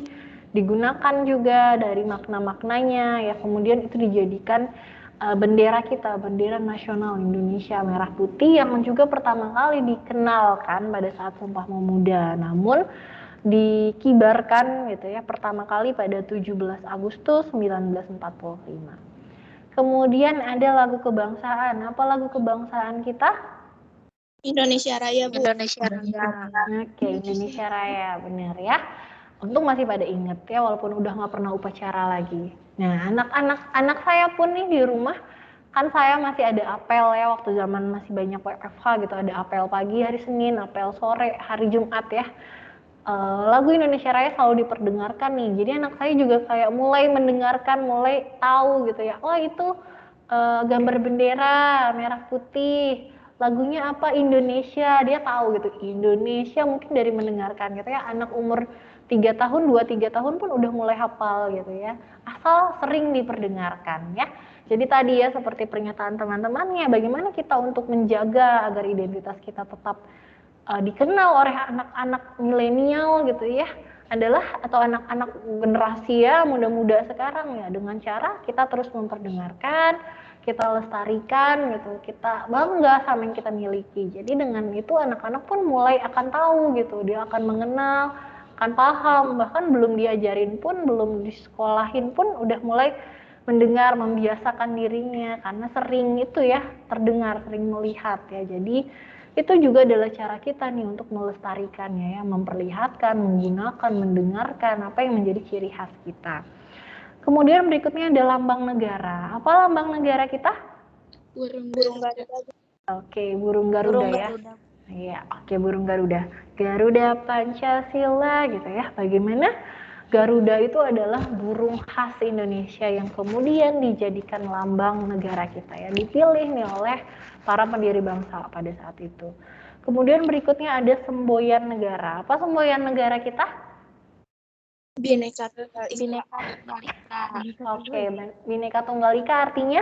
digunakan juga dari makna-maknanya ya, kemudian itu dijadikan bendera kita, bendera nasional Indonesia merah putih, yang juga pertama kali dikenalkan pada saat Sumpah Pemuda. Namun dikibarkan gitu ya pertama kali pada 17 Agustus 1945. Kemudian ada lagu kebangsaan. Apa lagu kebangsaan kita? Indonesia Raya, Bu. Indonesia Raya. Oke, Indonesia Raya, benar ya. Untung masih pada inget ya, walaupun udah nggak pernah upacara lagi. Nah, anak saya pun nih di rumah, kan saya masih ada apel ya, waktu zaman masih banyak WFH gitu, ada apel pagi hari Senin, apel sore hari Jumat ya. Lagu Indonesia Raya selalu diperdengarkan nih, jadi anak saya juga kayak mulai mendengarkan, mulai tahu gitu ya, oh itu gambar bendera merah putih, lagunya apa, Indonesia, dia tahu gitu, Indonesia mungkin dari mendengarkan gitu ya, anak umur 3 tahun, 2-3 tahun pun udah mulai hafal gitu ya, asal sering diperdengarkan ya. Jadi tadi ya seperti pernyataan teman-temannya, bagaimana kita untuk menjaga agar identitas kita tetap dikenal oleh anak-anak milenial gitu ya, adalah atau anak-anak generasi ya muda-muda sekarang ya, dengan cara kita terus memperdengarkan, kita lestarikan gitu, kita bangga sama yang kita miliki. Jadi dengan itu anak-anak pun mulai akan tahu gitu, dia akan mengenal, akan paham, bahkan belum diajarin pun, belum disekolahin pun udah mulai mendengar, membiasakan dirinya karena sering itu ya terdengar, sering melihat ya. Jadi itu juga adalah cara kita nih untuk melestarikannya ya, memperlihatkan, menggunakan, mendengarkan apa yang menjadi ciri khas kita. Kemudian berikutnya ada lambang negara. Apa lambang negara kita? Burung Garuda. Oke, burung Garuda ya. Iya, oke, burung Garuda. Garuda Pancasila gitu ya. Bagaimana? Garuda itu adalah burung khas Indonesia yang kemudian dijadikan lambang negara kita ya, dipilih nih oleh para pendiri bangsa pada saat itu. Kemudian berikutnya ada semboyan negara. Apa semboyan negara kita? Bhinneka Tunggal Ika. Oke, Bhinneka Tunggal Ika artinya?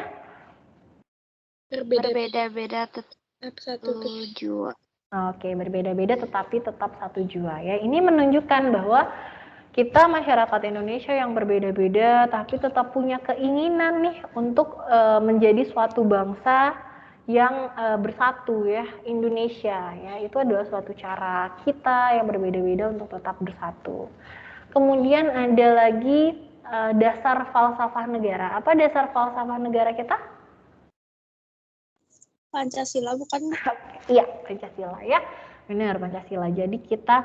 Berbeda-beda tetap satu tujuan. Oke, berbeda-beda tetapi tetap satu jua ya. Ini menunjukkan bahwa kita masyarakat Indonesia yang berbeda-beda tapi tetap punya keinginan nih untuk menjadi suatu bangsa yang bersatu ya, Indonesia ya. Itu adalah suatu cara kita yang berbeda-beda untuk tetap bersatu. Kemudian ada lagi dasar falsafah negara. Apa dasar falsafah negara kita? Pancasila bukan? Iya, Pancasila ya. Benar, Pancasila. Jadi kita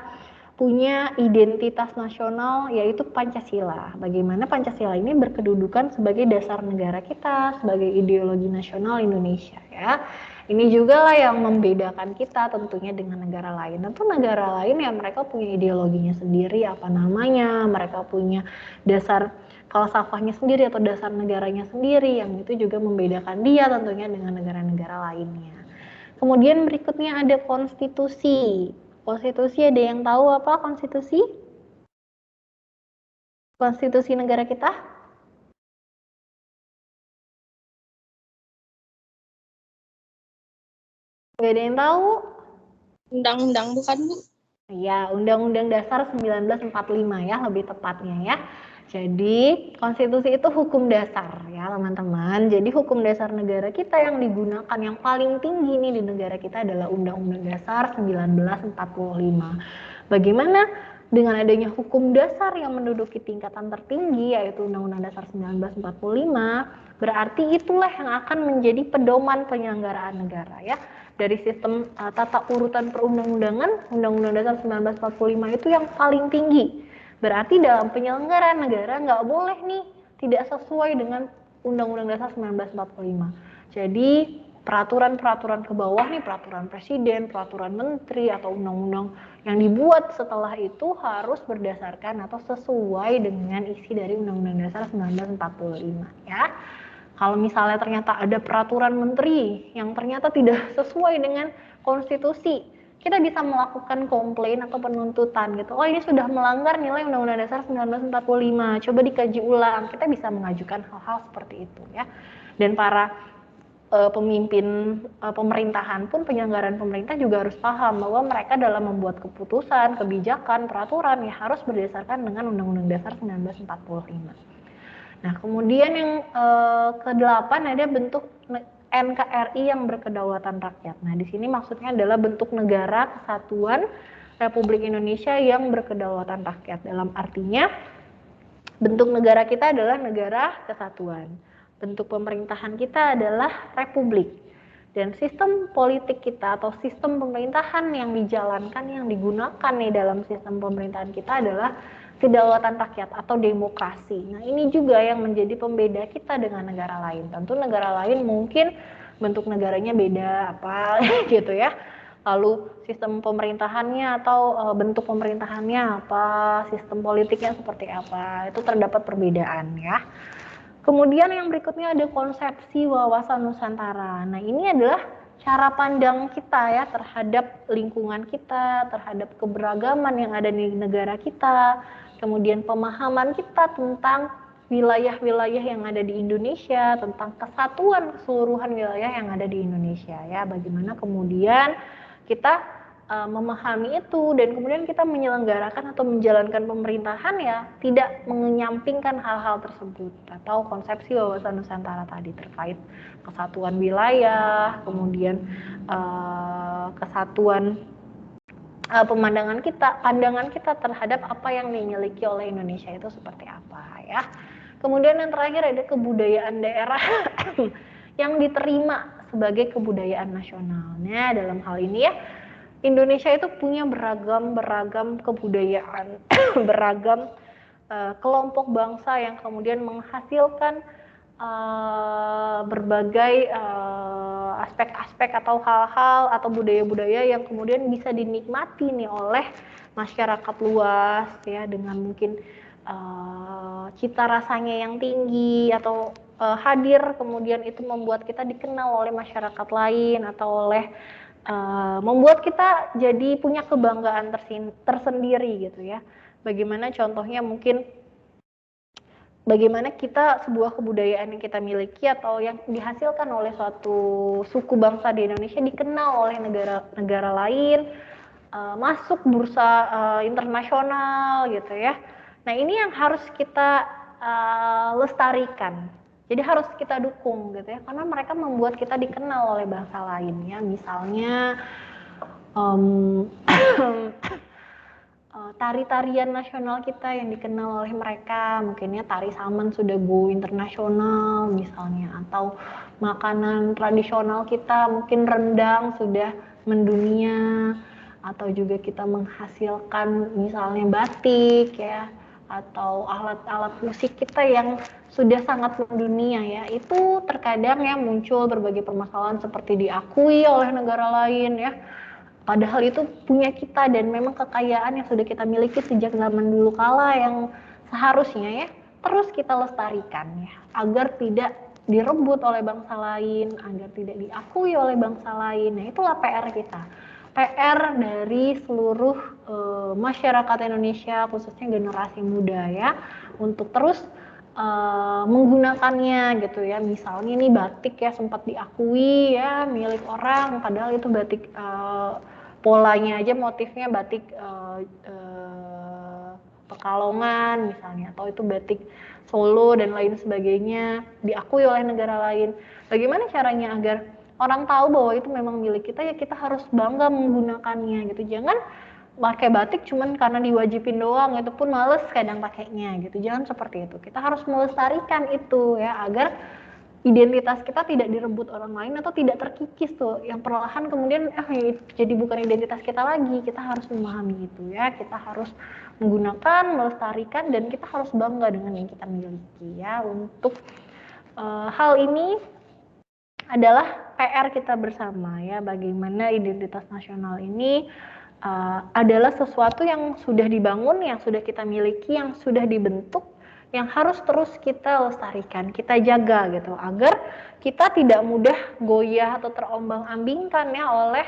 punya identitas nasional yaitu Pancasila. Bagaimana Pancasila ini berkedudukan sebagai dasar negara kita, sebagai ideologi nasional Indonesia ya. Ini juga lah yang membedakan kita tentunya dengan negara lain. Tentu negara lain ya mereka punya ideologinya sendiri, apa namanya, mereka punya dasar falsafahnya sendiri atau dasar negaranya sendiri, yang itu juga membedakan dia tentunya dengan negara-negara lainnya. Kemudian berikutnya ada konstitusi. Konstitusi, ada yang tahu apa konstitusi? Konstitusi negara kita? Gak ada yang tahu? Undang-undang bukan, Bu? Ya, Undang-Undang Dasar 1945 ya, lebih tepatnya ya. Jadi, konstitusi itu hukum dasar ya, teman-teman. Jadi, hukum dasar negara kita yang digunakan yang paling tinggi nih di negara kita adalah Undang-Undang Dasar 1945. Bagaimana dengan adanya hukum dasar yang menduduki tingkatan tertinggi yaitu Undang-Undang Dasar 1945, berarti itulah yang akan menjadi pedoman penyelenggaraan negara ya. Dari sistem tata urutan perundang-undangan, Undang-Undang Dasar 1945 itu yang paling tinggi. Berarti dalam penyelenggaraan negara nggak boleh nih tidak sesuai dengan Undang-Undang Dasar 1945. Jadi peraturan-peraturan ke bawah nih, peraturan presiden, peraturan menteri, atau undang-undang yang dibuat setelah itu harus berdasarkan atau sesuai dengan isi dari Undang-Undang Dasar 1945 ya. Kalau misalnya ternyata ada peraturan menteri yang ternyata tidak sesuai dengan konstitusi, kita bisa melakukan komplain atau penuntutan gitu. Oh, ini sudah melanggar nilai Undang-Undang Dasar 1945. Coba dikaji ulang. Kita bisa mengajukan hal-hal seperti itu ya. Dan para pemimpin pemerintahan pun, penyelenggaraan pemerintah juga harus paham bahwa mereka dalam membuat keputusan, kebijakan, peraturan ya harus berdasarkan dengan Undang-Undang Dasar 1945. Nah, kemudian yang ke-8 ada bentuk NKRI yang berkedaulatan rakyat. Nah, di sini maksudnya adalah bentuk negara kesatuan Republik Indonesia yang berkedaulatan rakyat. Dalam artinya, bentuk negara kita adalah negara kesatuan. Bentuk pemerintahan kita adalah republik. Dan sistem politik kita atau sistem pemerintahan yang dijalankan, yang digunakan nih dalam sistem pemerintahan kita adalah kedaulatan rakyat atau demokrasi. Nah, ini juga yang menjadi pembeda kita dengan negara lain. Tentu negara lain mungkin bentuk negaranya beda apa gitu ya. Lalu sistem pemerintahannya atau bentuk pemerintahannya apa, sistem politiknya seperti apa, itu terdapat perbedaan ya. Kemudian yang berikutnya ada konsepsi wawasan Nusantara. Nah, ini adalah cara pandang kita ya terhadap lingkungan kita, terhadap keberagaman yang ada di negara kita, kemudian pemahaman kita tentang wilayah-wilayah yang ada di Indonesia, tentang kesatuan keseluruhan wilayah yang ada di Indonesia ya. Bagaimana kemudian kita memahami itu dan kemudian kita menyelenggarakan atau menjalankan pemerintahan ya tidak menyampingkan hal-hal tersebut atau konsepsi wawasan Nusantara tadi terkait kesatuan wilayah, kemudian kesatuan pandangan kita terhadap apa yang dimiliki oleh Indonesia itu seperti apa ya. Kemudian yang terakhir ada kebudayaan daerah yang diterima sebagai kebudayaan nasionalnya. Dalam hal ini ya, Indonesia itu punya beragam kebudayaan, beragam kelompok bangsa yang kemudian menghasilkan berbagai aspek-aspek atau hal-hal atau budaya-budaya yang kemudian bisa dinikmati nih oleh masyarakat luas ya dengan mungkin cita rasanya yang tinggi atau hadir kemudian itu membuat kita dikenal oleh masyarakat lain atau oleh membuat kita jadi punya kebanggaan tersendiri gitu ya. Bagaimana contohnya mungkin bagaimana kita sebuah kebudayaan yang kita miliki atau yang dihasilkan oleh suatu suku bangsa di Indonesia dikenal oleh negara lain, masuk bursa internasional gitu ya. Nah ini yang harus kita lestarikan. Jadi harus kita dukung gitu ya, karena mereka membuat kita dikenal oleh bangsa lain ya. Misalnya tari-tarian nasional kita yang dikenal oleh mereka, mungkinnya tari Saman sudah go internasional misalnya, atau makanan tradisional kita mungkin rendang sudah mendunia, atau juga kita menghasilkan misalnya batik ya, atau alat-alat musik kita yang sudah sangat mendunia ya, itu terkadang ya muncul berbagai permasalahan seperti diakui oleh negara lain ya, padahal itu punya kita dan memang kekayaan yang sudah kita miliki sejak zaman dulu kala yang seharusnya ya terus kita lestarikan ya, agar tidak direbut oleh bangsa lain, agar tidak diakui oleh bangsa lain. Nah itulah PR kita, PR dari seluruh masyarakat Indonesia khususnya generasi muda ya, untuk terus menggunakannya gitu ya. Misalnya ini batik ya sempat diakui ya milik orang, padahal itu batik polanya aja motifnya batik Pekalongan misalnya, atau itu batik Solo dan lain sebagainya diakui oleh negara lain. Bagaimana caranya agar orang tahu bahwa itu memang milik kita ya, kita harus bangga menggunakannya gitu. Jangan pakai batik cuman karena diwajibin doang, itu pun males kadang pakainya gitu. Jangan seperti itu. Kita harus melestarikan itu ya, agar identitas kita tidak direbut orang lain atau tidak terkikis tuh, yang perlahan kemudian jadi bukan identitas kita lagi. Kita harus memahami itu ya, kita harus menggunakan, melestarikan, dan kita harus bangga dengan yang kita miliki ya. Untuk hal ini adalah PR kita bersama ya, bagaimana identitas nasional ini adalah sesuatu yang sudah dibangun, yang sudah kita miliki, yang sudah dibentuk, yang harus terus kita lestarikan, kita jaga gitu, agar kita tidak mudah goyah atau terombang-ambingkan ya oleh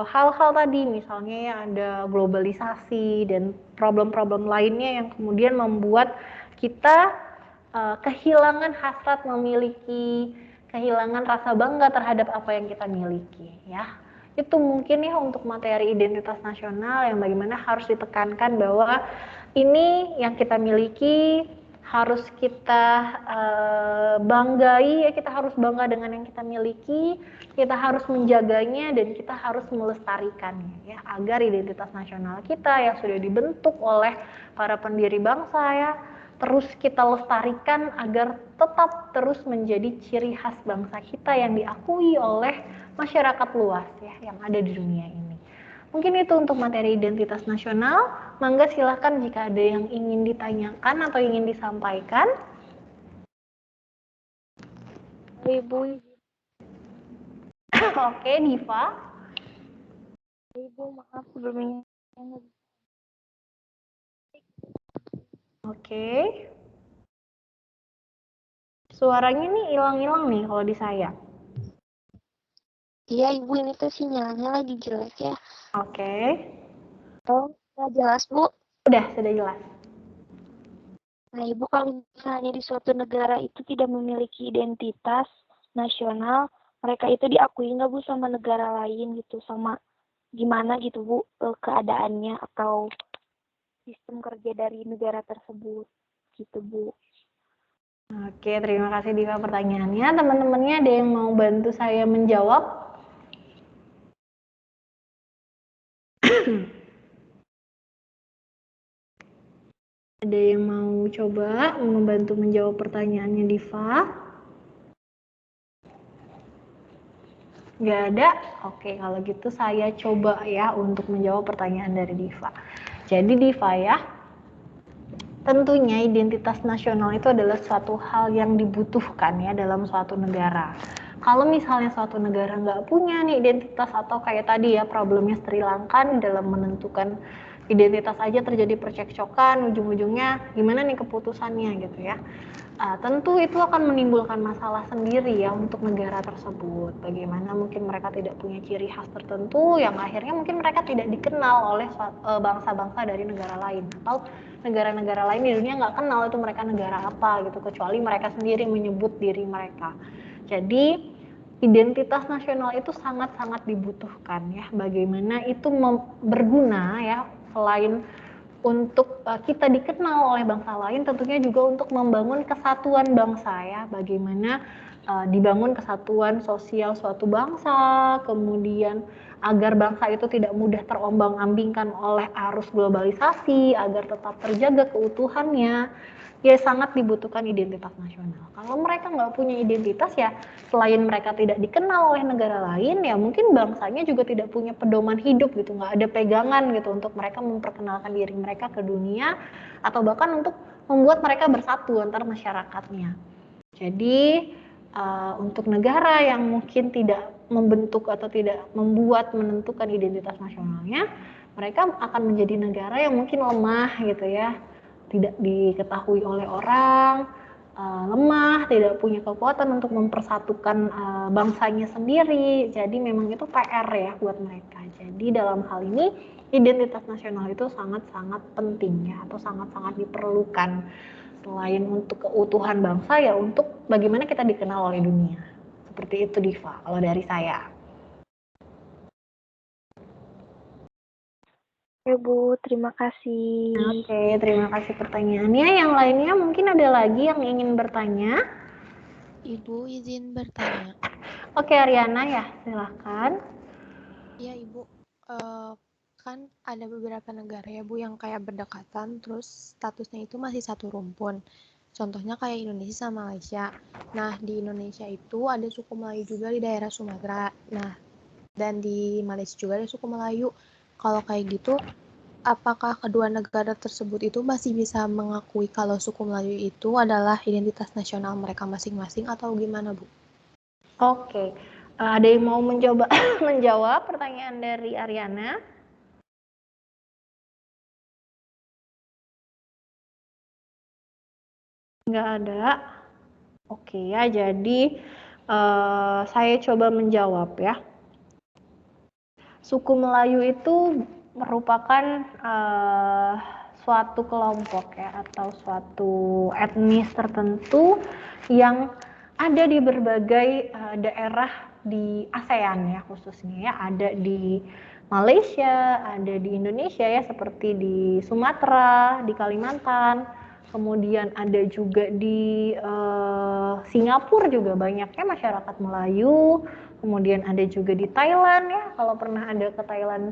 hal-hal tadi, misalnya ya ada globalisasi dan problem-problem lainnya yang kemudian membuat kita kehilangan hasrat memiliki, kehilangan rasa bangga terhadap apa yang kita miliki ya. Itu mungkin ya untuk materi identitas nasional yang bagaimana harus ditekankan bahwa ini yang kita miliki harus kita banggai ya, kita harus bangga dengan yang kita miliki, kita harus menjaganya dan kita harus melestarikannya ya, agar identitas nasional kita yang sudah dibentuk oleh para pendiri bangsa ya terus kita lestarikan agar tetap terus menjadi ciri khas bangsa kita yang diakui oleh masyarakat luas ya yang ada di dunia ini. Mungkin itu untuk materi identitas nasional. Mangga silahkan jika ada yang ingin ditanyakan atau ingin disampaikan. Ibu. Oke, Diva. Ibu, maaf sebelumnya. Oke. Suaranya nih hilang-hilang nih kalau di saya. Iya Ibu, ini tuh sinyalnya lagi jelek ya. Oke. Oh, nggak jelas Bu. Sudah jelas. Nah Ibu, kalau misalnya di suatu negara itu tidak memiliki identitas nasional, mereka itu diakui nggak Bu sama negara lain gitu, sama gimana gitu Bu keadaannya atau sistem kerja dari negara tersebut gitu Bu. Oke, terima kasih Diva pertanyaannya. Teman-temannya ada yang mau bantu saya menjawab? Ada yang mau coba membantu menjawab pertanyaannya Diva? Nggak ada? Oke, kalau gitu saya coba ya untuk menjawab pertanyaan dari Diva. Jadi Diva ya, tentunya identitas nasional itu adalah suatu hal yang dibutuhkan ya dalam suatu negara. Kalau misalnya suatu negara nggak punya nih identitas atau kayak tadi ya problemnya Sri Lanka dalam menentukan identitas aja terjadi percekcokan, ujung-ujungnya gimana nih keputusannya gitu ya. Tentu itu akan menimbulkan masalah sendiri ya untuk negara tersebut. Bagaimana mungkin mereka tidak punya ciri khas tertentu yang akhirnya mungkin mereka tidak dikenal oleh bangsa-bangsa dari negara lain, atau negara-negara lain di dunia nggak kenal itu mereka negara apa gitu, kecuali mereka sendiri menyebut diri mereka. Jadi identitas nasional itu sangat-sangat dibutuhkan ya. Bagaimana itu berguna ya, selain untuk kita dikenal oleh bangsa lain, tentunya juga untuk membangun kesatuan bangsa ya. Bagaimana dibangun kesatuan sosial suatu bangsa, kemudian agar bangsa itu tidak mudah terombang-ambingkan oleh arus globalisasi, agar tetap terjaga keutuhannya. Ya sangat dibutuhkan identitas nasional. Kalau mereka nggak punya identitas ya, selain mereka tidak dikenal oleh negara lain, ya mungkin bangsanya juga tidak punya pedoman hidup gitu, nggak ada pegangan gitu untuk mereka memperkenalkan diri mereka ke dunia, atau bahkan untuk membuat mereka bersatu antar masyarakatnya. Jadi untuk negara yang mungkin tidak membentuk atau tidak menentukan identitas nasionalnya, mereka akan menjadi negara yang mungkin lemah gitu ya, tidak diketahui oleh orang, lemah, tidak punya kekuatan untuk mempersatukan bangsanya sendiri. Jadi memang itu PR ya buat mereka. Jadi dalam hal ini identitas nasional itu sangat-sangat penting ya, atau sangat-sangat diperlukan. Selain untuk keutuhan bangsa ya untuk bagaimana kita dikenal oleh dunia. Seperti itu Diva, kalau dari saya. Ya Bu, terima kasih. Oke, terima kasih pertanyaannya. Yang lainnya mungkin ada lagi yang ingin bertanya? Ibu izin bertanya. Oke Ariana ya, silahkan. Iya Ibu, kan ada beberapa negara ya Bu yang kayak berdekatan, terus statusnya itu masih satu rumpun. Contohnya kayak Indonesia sama Malaysia. Nah, di Indonesia itu ada suku Melayu juga di daerah Sumatera. Nah, dan di Malaysia juga ada suku Melayu. Kalau kayak gitu, apakah kedua negara tersebut itu masih bisa mengakui kalau suku Melayu itu adalah identitas nasional mereka masing-masing atau gimana, Bu? Oke, ada yang mau mencoba menjawab pertanyaan dari Ariana? Nggak ada. Oke ya, jadi saya coba menjawab ya. Suku Melayu itu merupakan suatu kelompok ya, atau suatu etnis tertentu yang ada di berbagai daerah di ASEAN ya, khususnya ya, ada di Malaysia, ada di Indonesia ya, seperti di Sumatera, di Kalimantan, kemudian ada juga di Singapura juga banyaknya masyarakat Melayu, kemudian ada juga di Thailand ya, kalau pernah ada ke Thailand,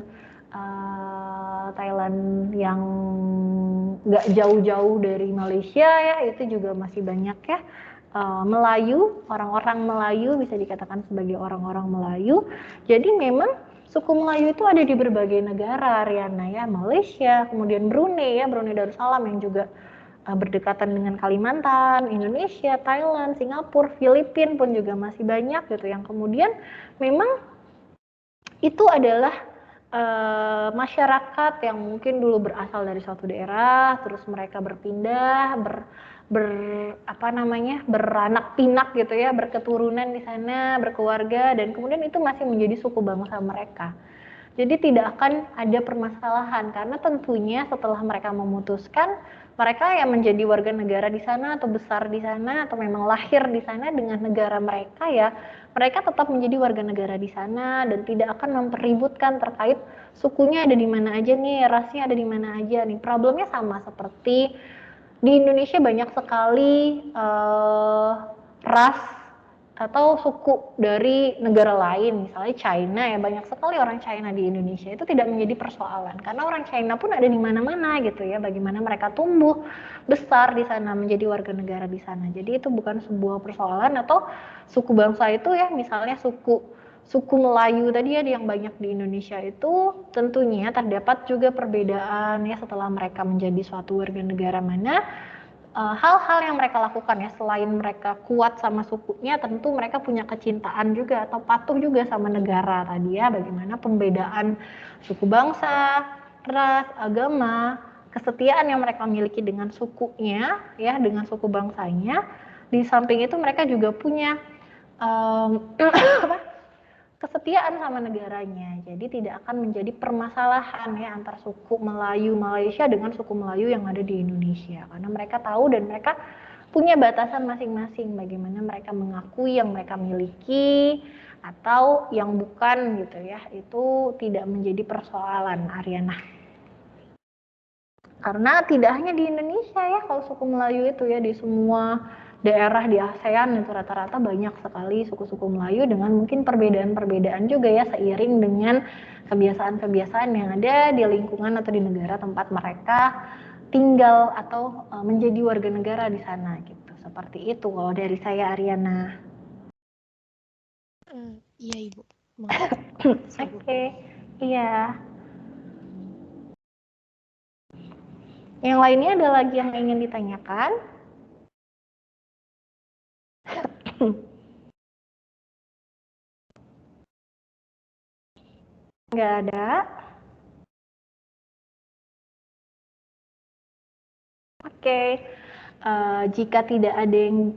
Thailand yang nggak jauh-jauh dari Malaysia ya, itu juga masih banyak ya Melayu, orang-orang Melayu, bisa dikatakan sebagai orang-orang Melayu. Jadi memang suku Melayu itu ada di berbagai negara, Riana ya, Malaysia, kemudian Brunei ya, Brunei Darussalam yang juga berdekatan dengan Kalimantan, Indonesia, Thailand, Singapura, Filipina pun juga masih banyak gitu, yang kemudian memang itu adalah masyarakat yang mungkin dulu berasal dari suatu daerah, terus mereka berpindah, beranak pinak gitu ya, berketurunan di sana, berkeluarga, dan kemudian itu masih menjadi suku bangsa mereka. Jadi tidak akan ada permasalahan karena tentunya setelah mereka memutuskan mereka yang menjadi warga negara di sana atau besar di sana atau memang lahir di sana dengan negara mereka, ya mereka tetap menjadi warga negara di sana dan tidak akan mempeributkan terkait sukunya ada di mana aja nih, rasnya ada di mana aja nih. Problemnya sama seperti di Indonesia, banyak sekali ras atau suku dari negara lain, misalnya China ya, banyak sekali orang China di Indonesia. Itu tidak menjadi persoalan karena orang China pun ada di mana-mana gitu ya, bagaimana mereka tumbuh besar di sana menjadi warga negara di sana. Jadi itu bukan sebuah persoalan. Atau suku bangsa itu ya, misalnya suku Melayu tadi ya yang banyak di Indonesia, itu tentunya terdapat juga perbedaan ya setelah mereka menjadi suatu warga negara, mana hal-hal yang mereka lakukan ya, selain mereka kuat sama sukunya, tentu mereka punya kecintaan juga atau patuh juga sama negara tadi ya, bagaimana pembedaan suku bangsa, ras, agama, kesetiaan yang mereka miliki dengan sukunya ya, dengan suku bangsanya. Di samping itu mereka juga punya kesetiaan sama negaranya. Jadi tidak akan menjadi permasalahan ya antar suku Melayu Malaysia dengan suku Melayu yang ada di Indonesia, karena mereka tahu dan mereka punya batasan masing-masing bagaimana mereka mengakui yang mereka miliki atau yang bukan gitu ya. Itu tidak menjadi persoalan, Ariana. Karena tidak hanya di Indonesia ya, kalau suku Melayu itu ya, di semua daerah di ASEAN itu rata-rata banyak sekali suku-suku Melayu dengan mungkin perbedaan-perbedaan juga ya, seiring dengan kebiasaan-kebiasaan yang ada di lingkungan atau di negara tempat mereka tinggal atau menjadi warga negara di sana gitu. Seperti itu kalau dari saya, Ariana. Iya Ibu. Oke, iya. Yang lainnya ada lagi yang ingin ditanyakan? Nggak ada. Oke, jika tidak ada yang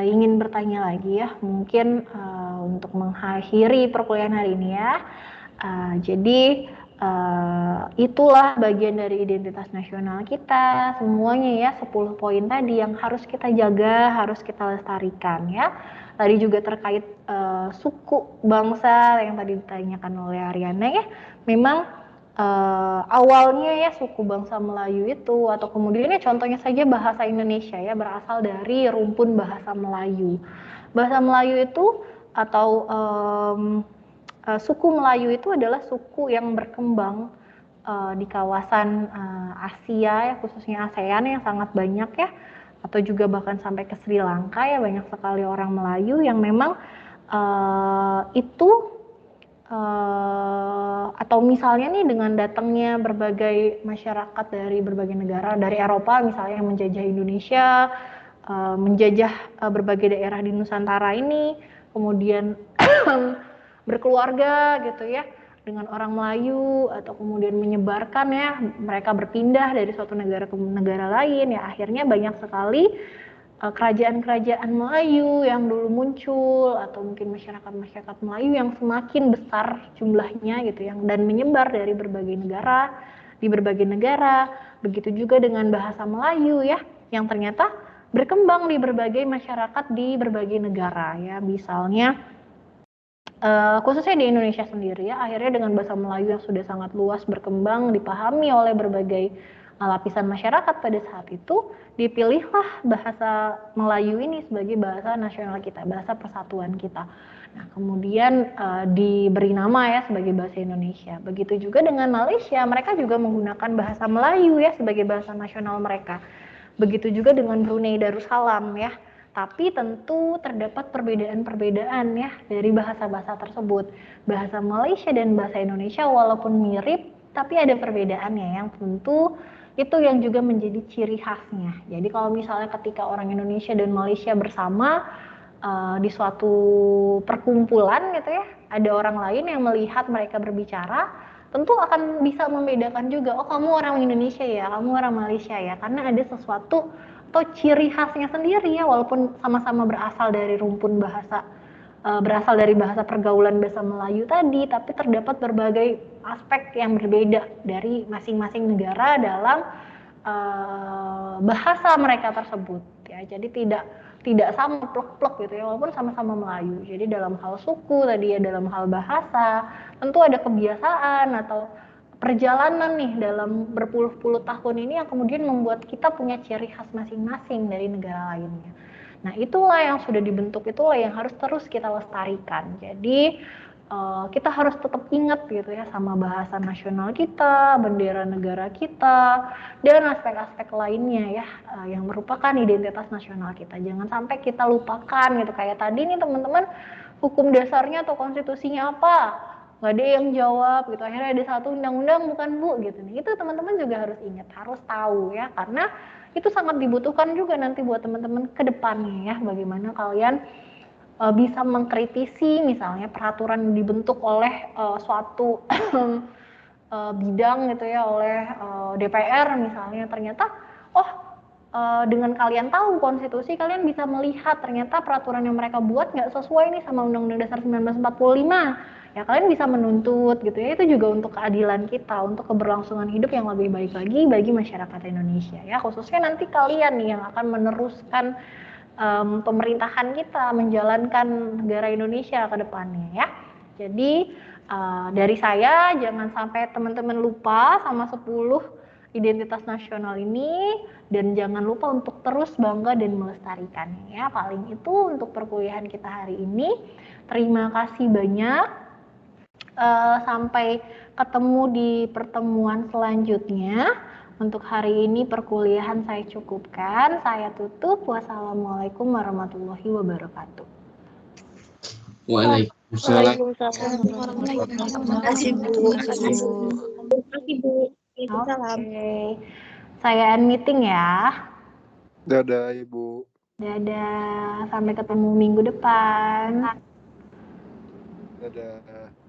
ingin bertanya lagi ya, mungkin untuk mengakhiri perkuliahan hari ini ya. Jadi itulah bagian dari identitas nasional kita, semuanya ya, 10 poin tadi yang harus kita jaga, harus kita lestarikan ya. Tadi juga terkait suku bangsa yang tadi ditanyakan oleh Ariana ya, memang awalnya ya suku bangsa Melayu itu, atau kemudian ya contohnya saja bahasa Indonesia ya, berasal dari rumpun bahasa Melayu. Bahasa Melayu itu atau suku Melayu itu adalah suku yang berkembang di kawasan Asia ya, khususnya ASEAN yang sangat banyak ya, atau juga bahkan sampai ke Sri Lanka ya, banyak sekali orang Melayu yang memang itu atau misalnya nih dengan datangnya berbagai masyarakat dari berbagai negara, dari Eropa misalnya yang menjajah Indonesia, menjajah berbagai daerah di Nusantara ini, kemudian berkeluarga gitu ya dengan orang Melayu, atau kemudian menyebarkan ya, mereka berpindah dari suatu negara ke negara lain ya, akhirnya banyak sekali kerajaan-kerajaan Melayu yang dulu muncul, atau mungkin masyarakat-masyarakat Melayu yang semakin besar jumlahnya gitu yang dan menyebar dari berbagai negara, di berbagai negara. Begitu juga dengan bahasa Melayu ya, yang ternyata berkembang di berbagai masyarakat di berbagai negara ya. Misalnya khususnya di Indonesia sendiri ya, akhirnya dengan bahasa Melayu yang sudah sangat luas berkembang, dipahami oleh berbagai lapisan masyarakat pada saat itu, dipilihlah bahasa Melayu ini sebagai bahasa nasional kita, bahasa persatuan kita. Nah, kemudian diberi nama ya sebagai bahasa Indonesia. Begitu juga dengan Malaysia, mereka juga menggunakan bahasa Melayu ya sebagai bahasa nasional mereka. Begitu juga dengan Brunei Darussalam ya. Tapi tentu terdapat perbedaan-perbedaan ya dari bahasa-bahasa tersebut. Bahasa Malaysia dan bahasa Indonesia walaupun mirip, tapi ada perbedaannya yang tentu itu yang juga menjadi ciri khasnya. Jadi kalau misalnya ketika orang Indonesia dan Malaysia bersama di suatu perkumpulan gitu ya, ada orang lain yang melihat mereka berbicara, tentu akan bisa membedakan juga, oh kamu orang Indonesia ya, kamu orang Malaysia ya, karena ada sesuatu atau ciri khasnya sendiri ya, walaupun sama-sama berasal dari rumpun bahasa, berasal dari bahasa pergaulan bahasa Melayu tadi, tapi terdapat berbagai aspek yang berbeda dari masing-masing negara dalam bahasa mereka tersebut ya. Jadi tidak sama plek-plek gitu ya, walaupun sama-sama Melayu. Jadi dalam hal suku tadi ya, dalam hal bahasa, tentu ada kebiasaan atau perjalanan nih dalam berpuluh-puluh tahun ini yang kemudian membuat kita punya ciri khas masing-masing dari negara lainnya. Nah, itulah yang sudah dibentuk, itulah yang harus terus kita lestarikan. Jadi kita harus tetap ingat gitu ya sama bahasa nasional kita, bendera negara kita, dan aspek-aspek lainnya ya yang merupakan identitas nasional kita. Jangan sampai kita lupakan gitu, kayak tadi nih teman-teman, hukum dasarnya atau konstitusinya apa? Nggak ada yang jawab gitu, akhirnya ada satu undang-undang bukan Bu gitu nih. Itu teman-teman juga harus ingat, harus tahu ya, karena itu sangat dibutuhkan juga nanti buat teman-teman ke depannya ya, bagaimana kalian bisa mengkritisi misalnya peraturan yang dibentuk oleh suatu bidang gitu ya, oleh DPR misalnya, ternyata dengan kalian tahu konstitusi, kalian bisa melihat ternyata peraturan yang mereka buat nggak sesuai nih sama Undang-Undang Dasar 1945. Ya kalian bisa menuntut gitu ya, itu juga untuk keadilan kita, untuk keberlangsungan hidup yang lebih baik lagi bagi masyarakat Indonesia ya, khususnya nanti kalian nih yang akan meneruskan pemerintahan kita, menjalankan negara Indonesia ke depannya ya. Jadi dari saya, jangan sampai teman-teman lupa sama 10 identitas nasional ini, dan jangan lupa untuk terus bangga dan melestarikannya ya. Paling itu untuk perkuliahan kita hari ini. Terima kasih banyak. Sampai ketemu di pertemuan selanjutnya. Untuk hari ini perkuliahan saya cukupkan. Saya tutup. Wassalamualaikum warahmatullahi wabarakatuh. Waalaikumsalam. Terima kasih Bu. Oke. Saya end meeting ya. Dadah Ibu. Dadah. Sampai ketemu minggu depan. Dadah.